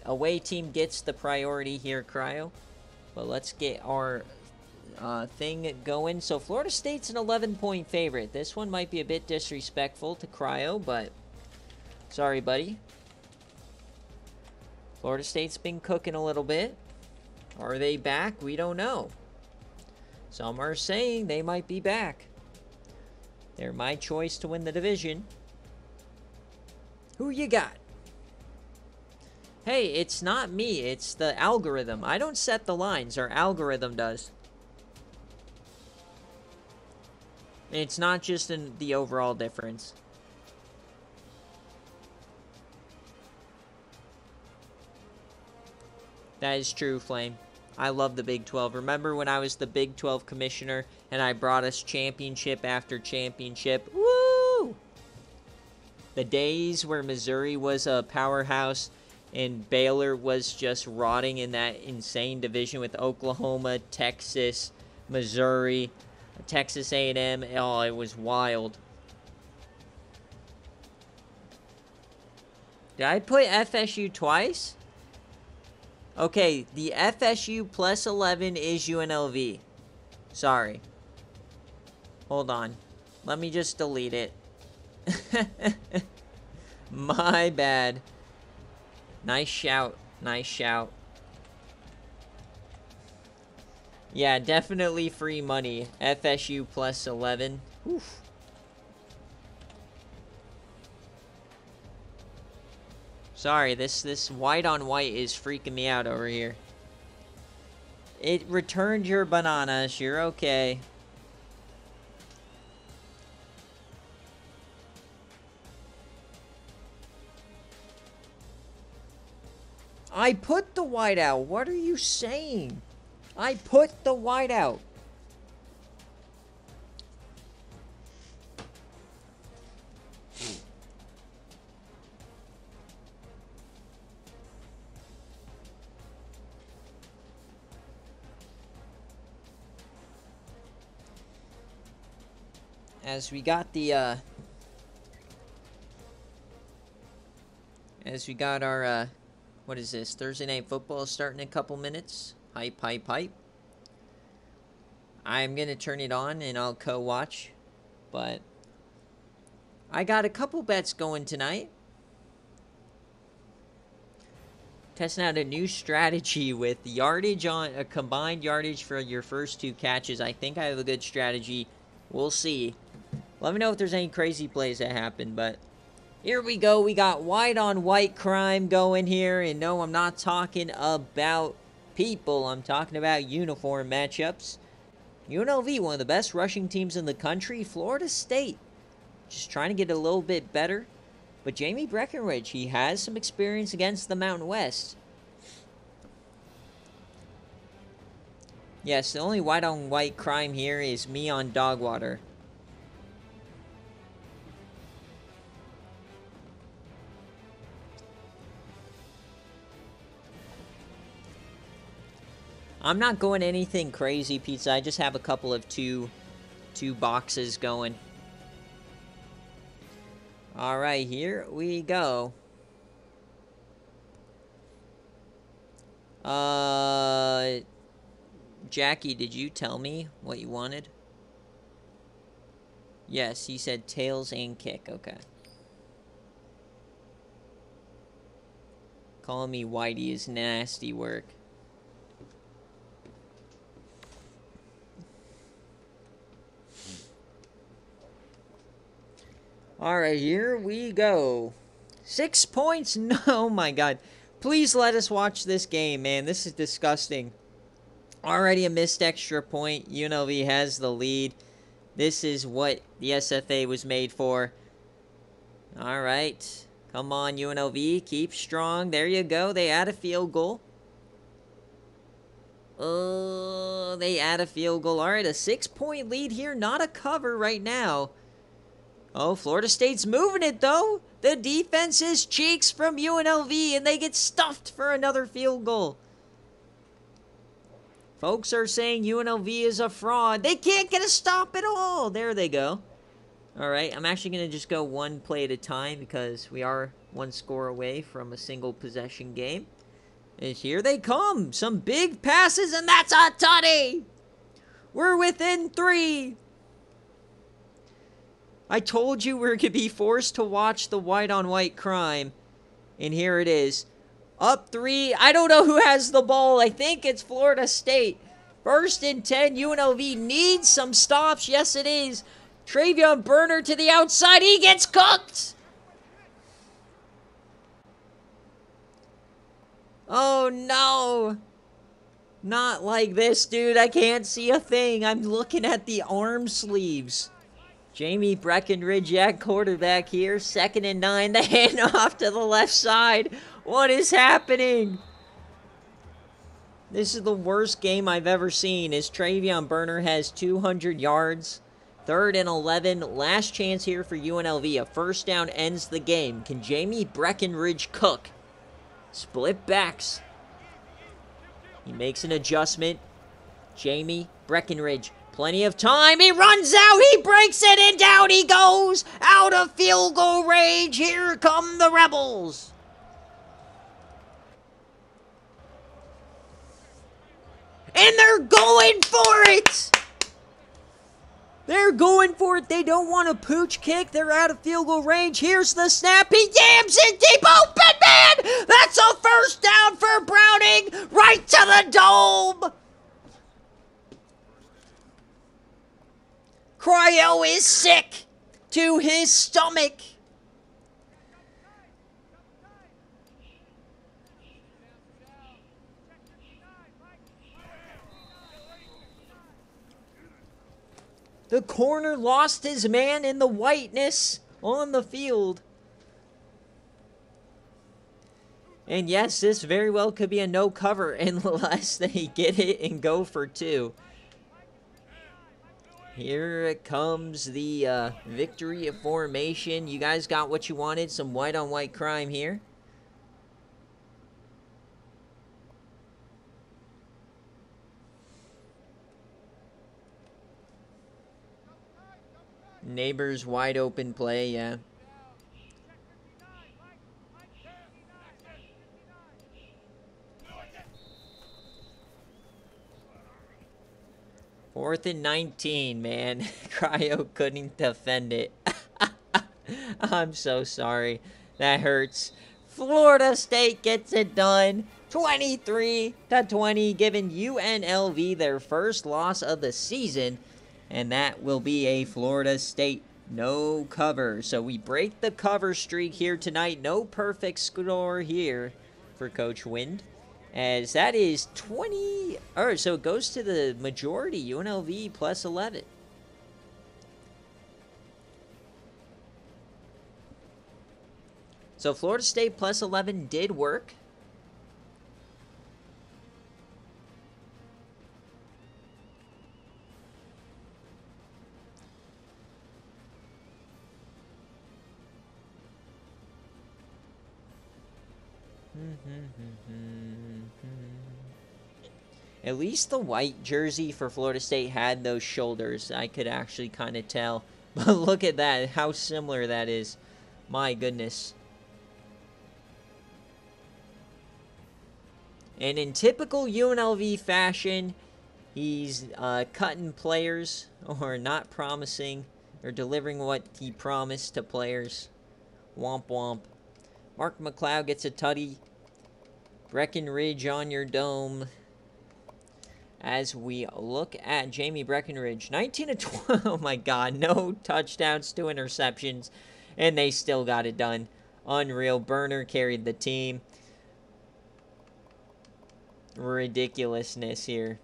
away team gets the priority here, Cryo. But let's get our thing going. So, Florida State's an 11-point favorite. This one might be a bit disrespectful to Cryo, but sorry, buddy. Florida State's been cooking a little bit. Are they back? We don't know. Some are saying they might be back. They're my choice to win the division. Who you got? Hey, it's not me. It's the algorithm. I don't set the lines. Our algorithm does. And it's not just in the overall difference. That is true, Flame. I love the Big 12. Remember when I was the Big 12 commissioner and I brought us championship after championship? Woo! The days where Missouri was a powerhouse and Baylor was just rotting in that insane division with Oklahoma, Texas, Missouri, Texas A&M. Oh, it was wild. Did I put FSU twice? Okay, the FSU plus 11 is UNLV. Sorry. Hold on. Let me just delete it. My bad. Nice shout. Nice shout. Yeah, definitely free money. FSU plus 11. Oof. Sorry, this white on white is freaking me out over here. It returned your bananas. You're okay. I put the white out. What are you saying? I put the white out. As we got the, our, what is this? Thursday Night Football starting in a couple minutes. Hype, hype, hype. I'm going to turn it on and I'll co-watch. But I got a couple bets going tonight. Testing out a new strategy with yardage on, a combined yardage for your first 2 catches. I think I have a good strategy. We'll see. Let me know if there's any crazy plays that happen, but here we go. We got white on white crime going here, and no, I'm not talking about people. I'm talking about uniform matchups. UNLV, one of the best rushing teams in the country. Florida State, just trying to get a little bit better. But Jamie Breckenridge, he has some experience against the Mountain West. Yes, the only white-on-white crime here is me on Dogwater. I'm not going anything crazy, Pizza. I just have a couple of two boxes going. Alright, here we go. Jackie, did you tell me what you wanted? Yes, he said tails and kick. Okay. Calling me Whitey is nasty work. Alright, here we go. 6 points? No, oh my god. Please let us watch this game, man. This is disgusting. Already a missed extra point. UNLV has the lead. This is what the SFA was made for. Alright. Come on, UNLV. Keep strong. There you go. They add a field goal. Oh, they add a field goal. Alright, a 6-point lead here. Not a cover right now. Oh, Florida State's moving it, though. The defense is cheeks from UNLV, and they get stuffed for another field goal. Folks are saying UNLV is a fraud. They can't get a stop at all. There they go. All right, I'm actually going to just go one play at a time because we are one score away from a single possession game. And here they come. Some big passes, and that's a tutty. We're within 3. I told you we're going to be forced to watch the white-on-white crime. And here it is. Up 3. I don't know who has the ball. I think it's Florida State. 1st and 10. UNLV needs some stops. Yes, it is. Travion Burner to the outside. He gets cooked. Oh, no. Not like this, dude. I can't see a thing. I'm looking at the arm sleeves. Jamie Breckenridge at quarterback here. 2nd and 9. The handoff to the left side. What is happening? This is the worst game I've ever seen. As Travion Burner has 200 yards. 3rd and 11. Last chance here for UNLV. A first down ends the game. Can Jamie Breckenridge cook? Split backs. He makes an adjustment. Jamie Breckenridge. Plenty of time. He runs out. He breaks it, and down he goes. Out of field goal range. Here come the Rebels. And they're going for it. They're going for it. They don't want a pooch kick. They're out of field goal range. Here's the snap. He yams it deep open, man. That's a first down for Browning. Right to the dome. Cryo is sick to his stomach. The corner lost his man in the whiteness on the field. And yes, this very well could be a no cover unless they get it and go for 2. Here it comes, the victory formation. You guys got what you wanted. Some white-on-white crime here. Neighbors wide open play, yeah. Fourth and 19, man. Cryo couldn't defend it. I'm so sorry. That hurts. Florida State gets it done. 23-20, giving UNLV their first loss of the season. And that will be a Florida State no cover. So we break the cover streak here tonight. No perfect score here for Coach Wind. As that is 20, or so it goes to the majority, UNLV plus 11. So Florida State plus 11 did work. At least the white jersey for Florida State had those shoulders. I could actually kind of tell. But look at that, how similar that is. My goodness. And in typical UNLV fashion, he's cutting players or not promising or delivering what he promised to players. Womp womp. Mark McLeod gets a tutty. Breckenridge on your dome. As we look at Jamie Breckenridge, 19 to 12. Oh my God, no touchdowns, 2 interceptions, and they still got it done. Unreal. Burner carried the team. Ridiculousness here.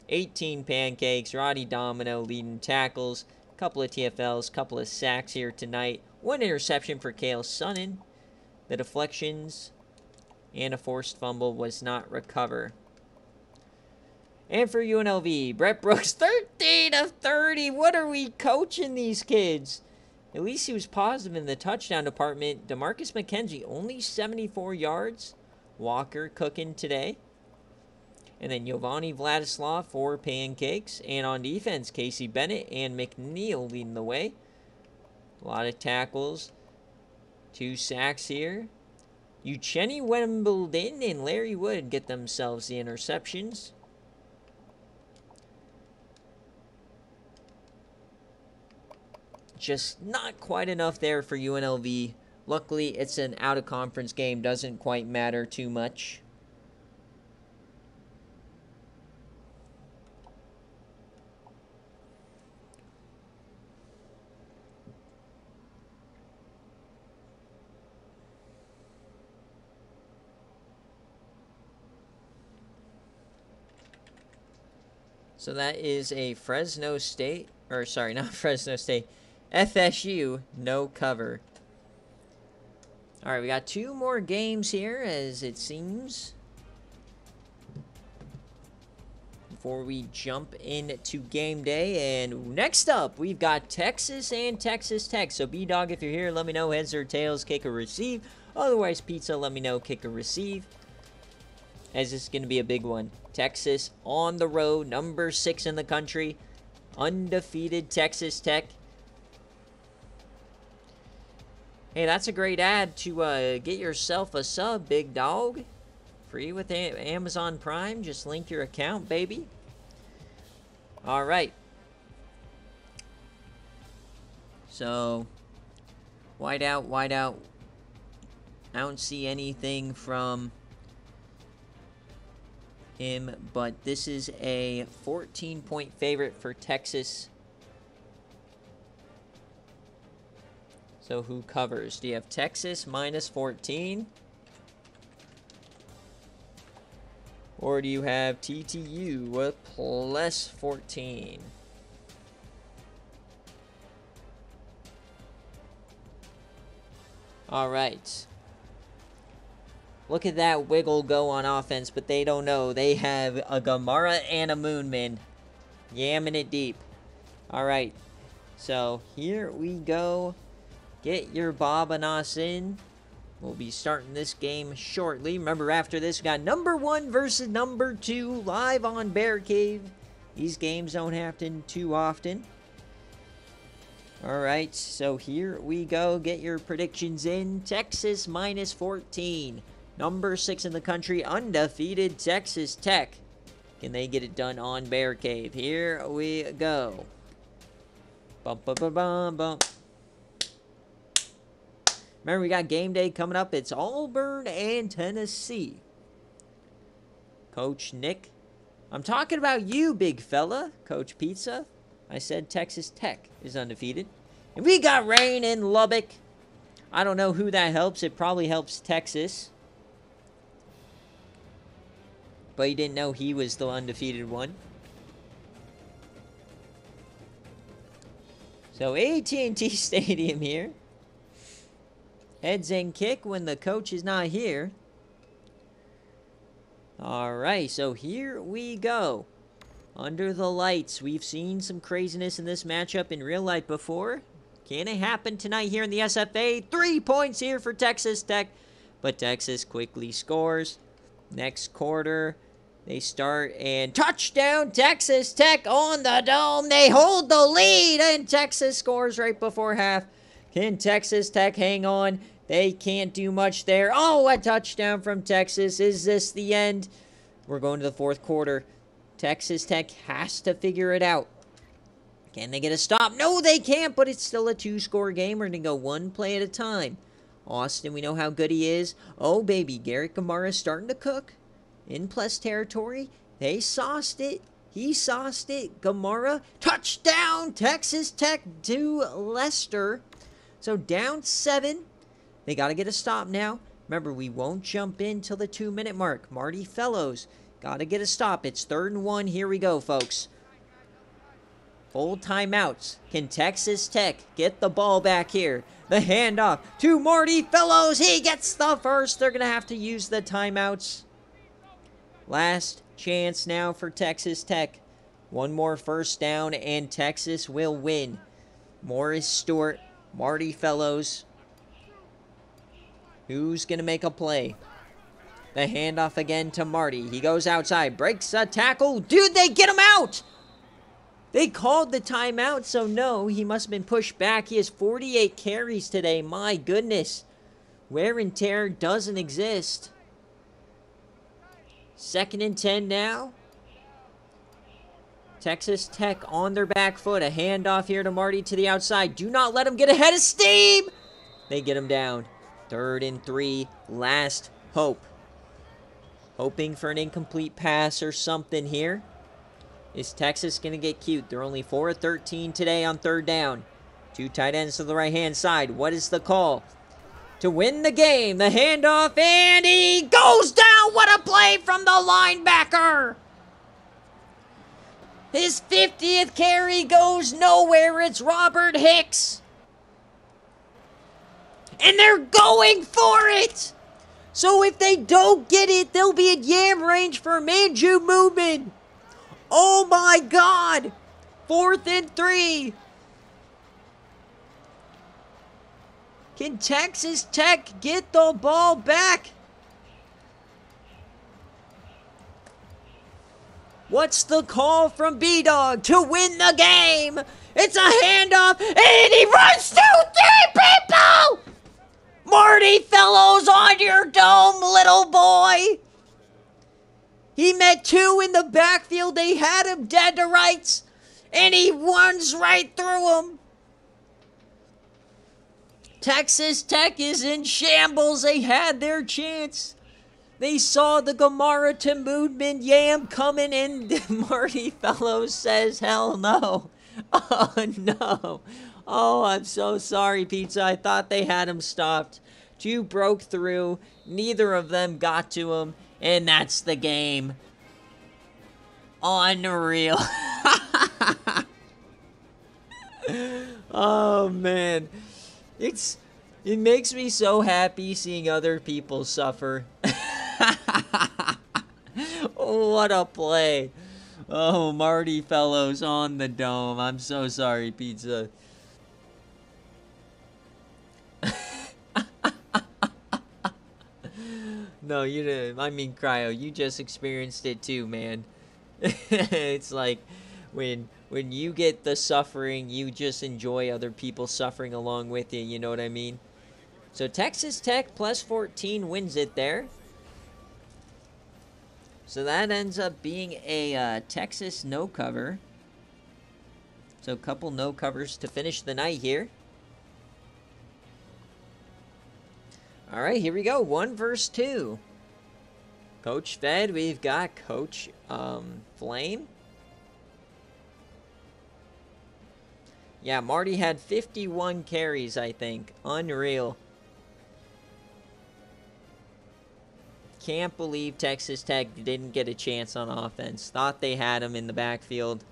18 pancakes. Roddy Domino leading tackles. Couple of TFLs, couple of sacks here tonight. 1 interception for Cale Sonnen. The deflections and a forced fumble was not recovered. And for UNLV, Brett Brooks, 13 of 30. What are we coaching these kids? At least he was positive in the touchdown department. DeMarcus McKenzie, only 74 yards. Walker cooking today. And then Giovanni Vladislav, 4 pancakes. And on defense, Casey Bennett and McNeil leading the way. A lot of tackles. 2 sacks here. Uchenny Wimbledon and Larry Wood get themselves the interceptions. Just not quite enough there for UNLV. Luckily, it's an out-of-conference game. Doesn't quite matter too much. So that is a Fresno State, or sorry, not Fresno State, FSU no cover. All right, we got 2 more games here, as it seems, before we jump into game day. And next up, we've got Texas and Texas Tech. So B-Dog, if you're here, let me know, heads or tails, kick or receive. Otherwise, Pizza, let me know, kick or receive, as this is going to be a big one. Texas on the road, number 6 in the country, undefeated Texas Tech. Hey, that's a great ad to get yourself a sub, big dog. Free with Amazon Prime. Just link your account, baby. All right. So, white out. I don't see anything from him, but this is a 14-point favorite for Texas. So who covers? Do you have Texas minus 14? Or do you have TTU with plus 14? All right. Look at that wiggle go on offense, but they don't know. They have a Gamara and a Moonman yamming it deep. All right. So here we go. Get your Bobanos in. We'll be starting this game shortly. Remember, after this, we got number 1 versus number 2 live on BearCave. These games don't happen too often. All right, so here we go. Get your predictions in. Texas minus 14. Number 6 in the country, undefeated Texas Tech. Can they get it done on BearCave? Here we go. Bum, bum, bum, bum, bum. Remember, we got game day coming up. It's Auburn and Tennessee. Coach Nick. I'm talking about you, big fella. Coach Pizza. I said Texas Tech is undefeated. And we got rain in Lubbock. I don't know who that helps. It probably helps Texas. But you didn't know he was the undefeated one. So AT&T Stadium here. heads and kick when the coach is not here. Alright, so here we go. Under the lights, we've seen some craziness in this matchup in real life before. Can it happen tonight here in the SFA? 3 points here for Texas Tech, but Texas quickly scores. Next quarter, they start and touchdown Texas Tech on the dome. They hold the lead and Texas scores right before half. Can Texas Tech hang on? They can't do much there. Oh, a touchdown from Texas. Is this the end? We're going to the fourth quarter. Texas Tech has to figure it out. Can they get a stop? No, they can't, but it's still a 2-score game. We're going to go one play at a time. Austin, we know how good he is. Oh, baby, Garrett Gamara starting to cook. In plus territory. They sauced it. He sauced it. Gamara, touchdown, Texas Tech to Leicester. So down 7. They got to get a stop now. Remember, we won't jump in till the 2-minute mark. Marty Fellows, got to get a stop. It's 3rd and 1. Here we go, folks. Full timeouts. Can Texas Tech get the ball back here? The handoff to Marty Fellows. He gets the first. They're going to have to use the timeouts. Last chance now for Texas Tech. One more first down and Texas will win. Morris Stewart, Marty Fellows. Who's going to make a play? The handoff again to Marty. He goes outside, breaks a tackle. Dude, they get him out! They called the timeout, so no, he must have been pushed back. He has 48 carries today. My goodness. Wear and tear doesn't exist. 2nd and 10 now. Texas Tech on their back foot. A handoff here to Marty to the outside. Do not let him get ahead of steam. They get him down. 3rd and 3. Last hope. Hoping for an incomplete pass or something here. Is Texas going to get cute? They're only 4 of 13 today on 3rd down. 2 tight ends to the right-hand side. What is the call? To win the game, the handoff, and he goes down! What a play from the linebacker! His 50th carry goes nowhere. It's Robert Hicks. And they're going for it! So if they don't get it, they'll be at yam range for Manju movement. Oh my God! 4th and 3. Can Texas Tech get the ball back? What's the call from B-Dog to win the game? It's a handoff, and he runs 2-3 people! Marty Fellows on your dome, little boy! He met 2 in the backfield. They had him dead to rights, and he runs right through them. Texas Tech is in shambles. They had their chance. They saw the Gamara to Moodman Yam coming in. Marty Fellows says, hell no. Oh, no. Oh, I'm so sorry, Pizza. I thought they had him stopped. 2 broke through. Neither of them got to him. And that's the game. Unreal. Oh, man. It makes me so happy seeing other people suffer. What a play. Oh, Marty Fellows on the dome. I'm so sorry, Pizza. No, you didn't. I mean, Cryo, you just experienced it too, man. It's like when you get the suffering, you just enjoy other people suffering along with you. You know what I mean? So Texas Tech plus 14 wins it there. So that ends up being a Texas no cover. So a couple no covers to finish the night here. All right, here we go. 1 versus 2. Coach Fed, we've got Coach Flame. Yeah, Marty had 51 carries, I think. Unreal. Can't believe Texas Tech didn't get a chance on offense. Thought they had him in the backfield.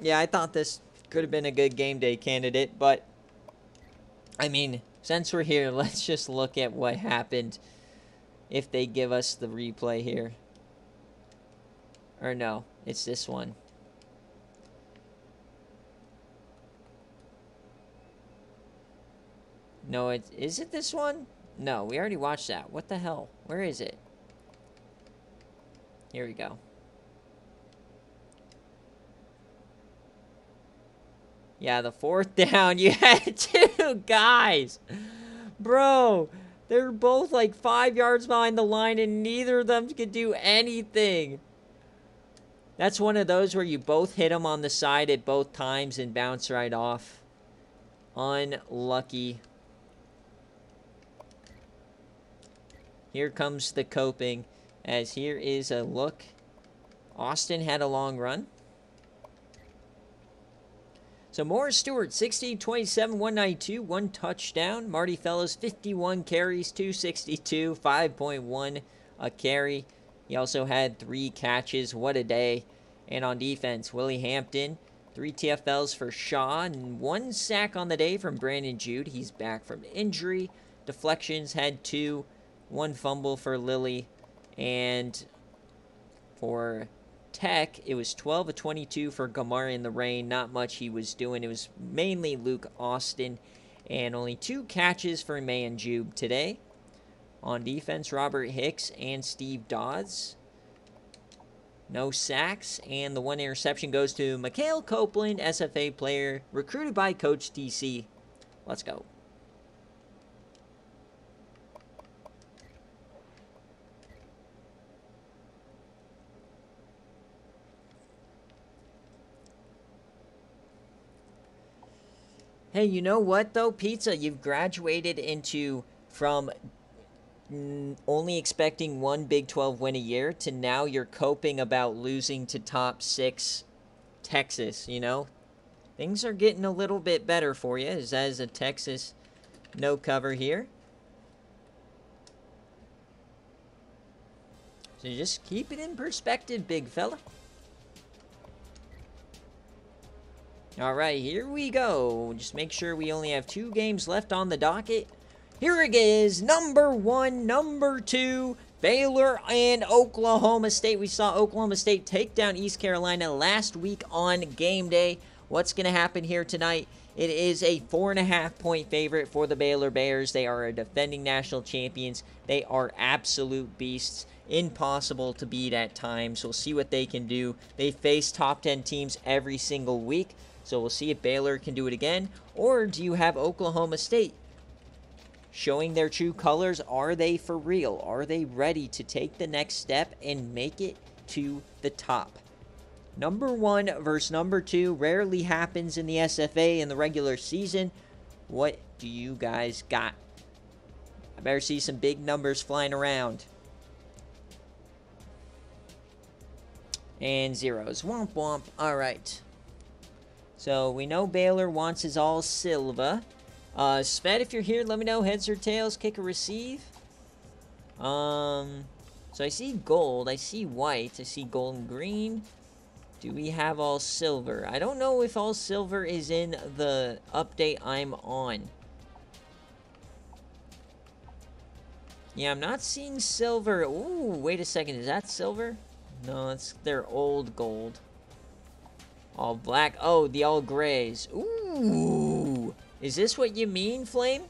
Yeah, I thought this could have been a good game day candidate, but I mean, since we're here, let's just look at what happened if they give us the replay here. Or no, it's this one. No, is it this one? No, we already watched that. What the hell? Where is it? Here we go. Yeah, the fourth down, you had two guys. Bro, they're both like 5 yards behind the line and neither of them could do anything. That's one of those where you both hit them on the side at both times and bounce right off. Unlucky. Here comes the coping, as here is a look. Austin had a long run. So Morris Stewart, 60, 27, 192, 1 touchdown. Marty Fellows, 51 carries, 262, 5.1 a carry. He also had 3 catches. What a day. And on defense, Willie Hampton, 3 TFLs for Shaw, and 1 sack on the day from Brandon Jude. He's back from injury. Deflections had 2, 1 fumble for Lilly, and for Tech, it was 12 of 22 for Gamar in the rain. Not much he was doing. It was mainly Luke Austin, and only 2 catches for May and Jube today. On defense, Robert Hicks and Steve Dodds. No sacks, and the 1 interception goes to Mikhail Copeland, SFA player, recruited by Coach DC. Let's go. Hey, you know what, though, Pizza? You've graduated into from only expecting 1 Big 12 win a year to now you're coping about losing to top 6 Texas, you know? Things are getting a little bit better for you, as that is a Texas no cover here. So just keep it in perspective, big fella. All right, here we go. Just make sure we only have 2 games left on the docket. Here it is, number 1, number 2, Baylor and Oklahoma State. We saw Oklahoma State take down East Carolina last week on game day. What's going to happen here tonight? It is a 4.5-point favorite for the Baylor Bears. They are a defending national champions. They are absolute beasts. Impossible to beat at times. We'll see what they can do. They face top 10 teams every single week. So we'll see if Baylor can do it again. Or do you have Oklahoma State showing their true colors? Are they for real? Are they ready to take the next step and make it to the top? Number 1 versus number 2 rarely happens in the SFA in the regular season. What do you guys got? I better see some big numbers flying around. And zeros. Womp womp. All right. So we know Baylor wants his all Silva. Svet, if you're here, let me know. Heads or tails, kick or receive. So I see gold. I see white. I see gold and green. Do we have all silver? I don't know if all silver is in the update I'm on. Yeah, I'm not seeing silver. Ooh, wait a second. Is that silver? No, it's their old gold. All black. Oh, the all grays. Ooh. Is this what you mean, Flame?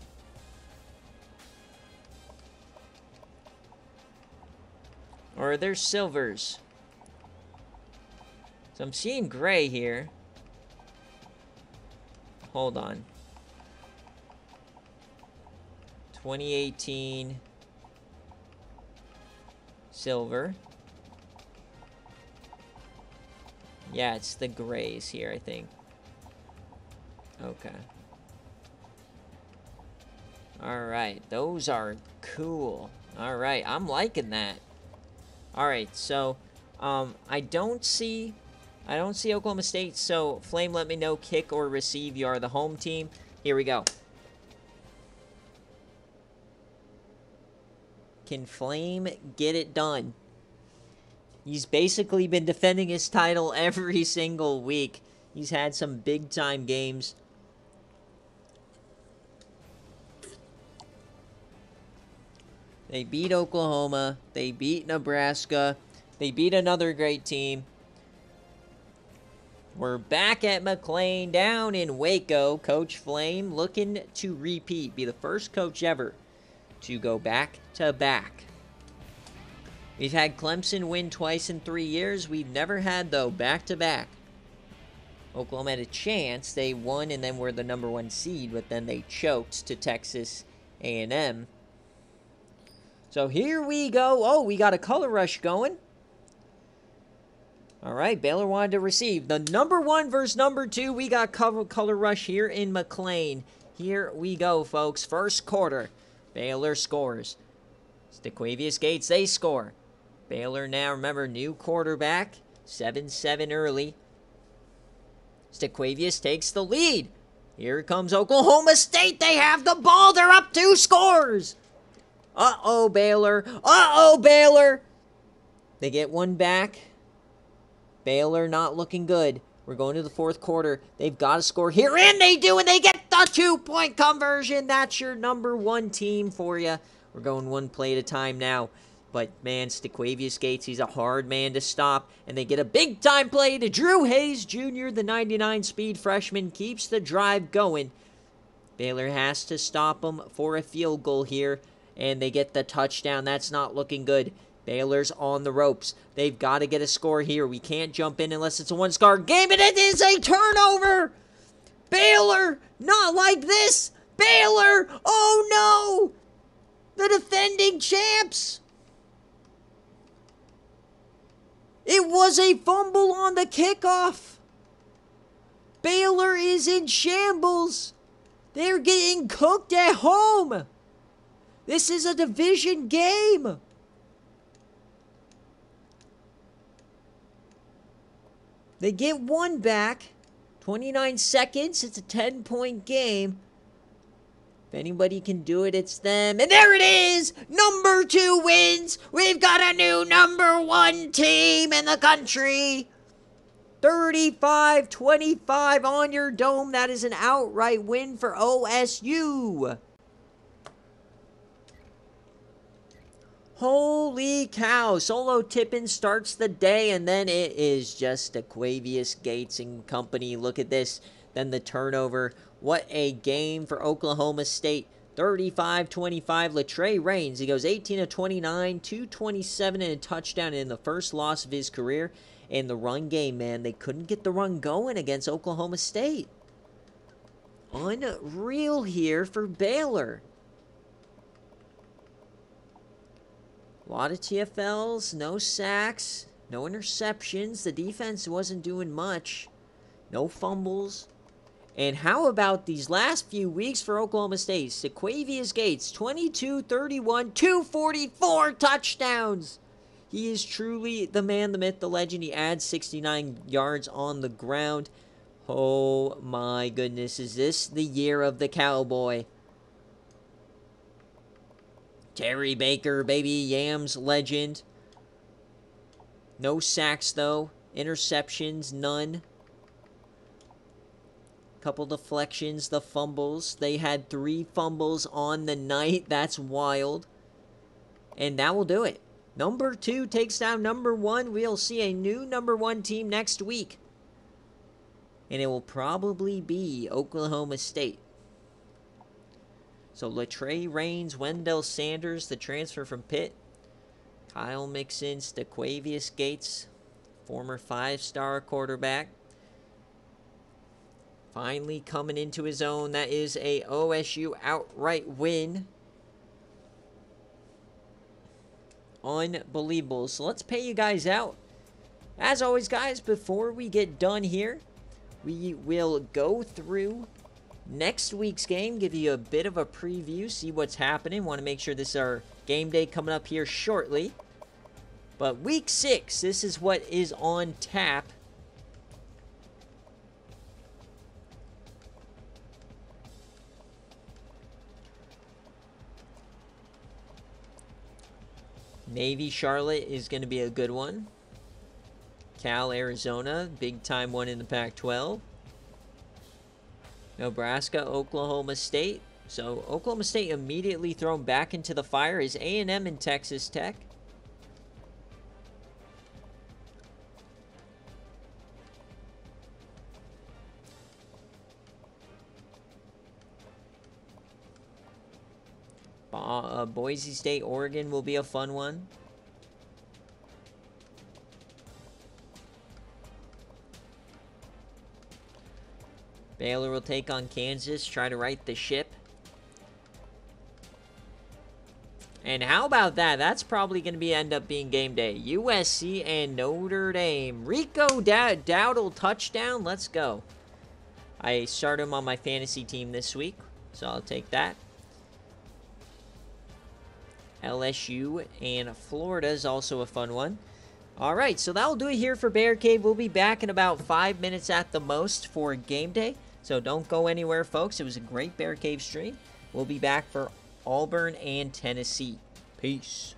Or are there silvers? So I'm seeing gray here. Hold on. 2018 silver. Yeah, it's the grays here, I think. Okay. Alright, those are cool. Alright, I'm liking that. Alright, so, I don't see Oklahoma State, so Flame, let me know, kick or receive. You are the home team. Here we go. Can Flame get it done? He's basically been defending his title every single week. He's had some big-time games. They beat Oklahoma. They beat Nebraska. They beat another great team. We're back at McLean down in Waco. Coach Flame looking to repeat. Be the first coach ever to go back-to-back. We've had Clemson win twice in 3 years. We've never had, though, back-to-back. Oklahoma had a chance. They won and then were the #1 seed, but then they choked to Texas A&M. So here we go. Oh, we got a color rush going. All right, Baylor wanted to receive. The #1 versus #2. We got color rush here in McLean. Here we go, folks. First quarter. Baylor scores. Stequavius Gates, they score. Baylor now, remember, new quarterback. 7-7 early. Stequavius takes the lead. Here comes Oklahoma State. They have the ball. They're up 2 scores. Uh-oh, Baylor. Uh-oh, Baylor. They get one back. Baylor not looking good. We're going to the fourth quarter. They've got to score here, and they do, and they get the 2-point conversion. That's your #1 team for you. We're going one play at a time now. But, man, Stequavius Gates, he's a hard man to stop. And they get a big-time play to Drew Hayes Jr., the 99-speed freshman, keeps the drive going. Baylor has to stop them for a field goal here, and they get the touchdown. That's not looking good. Baylor's on the ropes. They've got to get a score here. We can't jump in unless it's a one-score game, and it is a turnover! Baylor, not like this! Baylor, oh no! The defending champs! It was a fumble on the kickoff. Baylor is in shambles. They're getting cooked at home. This is a division game. They get one back. 29 seconds. It's a 10-point game. If anybody can do it, it's them. And there it is! #2 wins! We've got a new #1 team in the country! 35-25 on your dome. That is an outright win for OSU. Holy cow. Solo Tippin starts the day, and then it is just Stequavius Gates and company. Look at this. Then the turnover. What a game for Oklahoma State. 35-25. Latrey Raines, he goes 18 of 29, 227 and a touchdown in the first loss of his career. And the run game, man, they couldn't get the run going against Oklahoma State. Unreal here for Baylor. A lot of TFLs, no sacks, no interceptions. The defense wasn't doing much. No fumbles. And how about these last few weeks for Oklahoma State? Stequavius Gates, 22, 31, 244 touchdowns. He is truly the man, the myth, the legend. He adds 69 yards on the ground. Oh my goodness, is this the year of the Cowboy? Terry Baker, baby, Yams legend. No sacks, though. Interceptions, none. Couple deflections, the fumbles. They had 3 fumbles on the night. That's wild. And that will do it. #2 takes down #1. We'll see a new #1 team next week. And it will probably be Oklahoma State. So Latrey Raines, Wendell Sanders, the transfer from Pitt. Kyle Mixon, Stequavius Gates, former 5-star quarterback. Finally coming into his own. That is a OSU outright win. Unbelievable. So let's pay you guys out. As always, guys, before we get done here, we will go through next week's game, give you a bit of a preview, see what's happening. Want to make sure this is our game day coming up here shortly. But week 6, this is what is on tap. Navy Charlotte is going to be a good one. Cal Arizona, big time one in the Pac-12. Nebraska Oklahoma State, So Oklahoma State immediately thrown back into the fire is A&M and Texas Tech. Boise State, Oregon will be a fun one. Baylor will take on Kansas, try to right the ship. And how about that? That's probably going to end up being game day. USC and Notre Dame. Rico Dowdle touchdown. Let's go. I start him on my fantasy team this week, so I'll take that. LSU and Florida is also a fun one. All right, so that'll do it here for BearCave. We'll be back in about 5 minutes at the most for game day. So don't go anywhere, folks. It was a great BearCave stream. We'll be back for Auburn and Tennessee. Peace.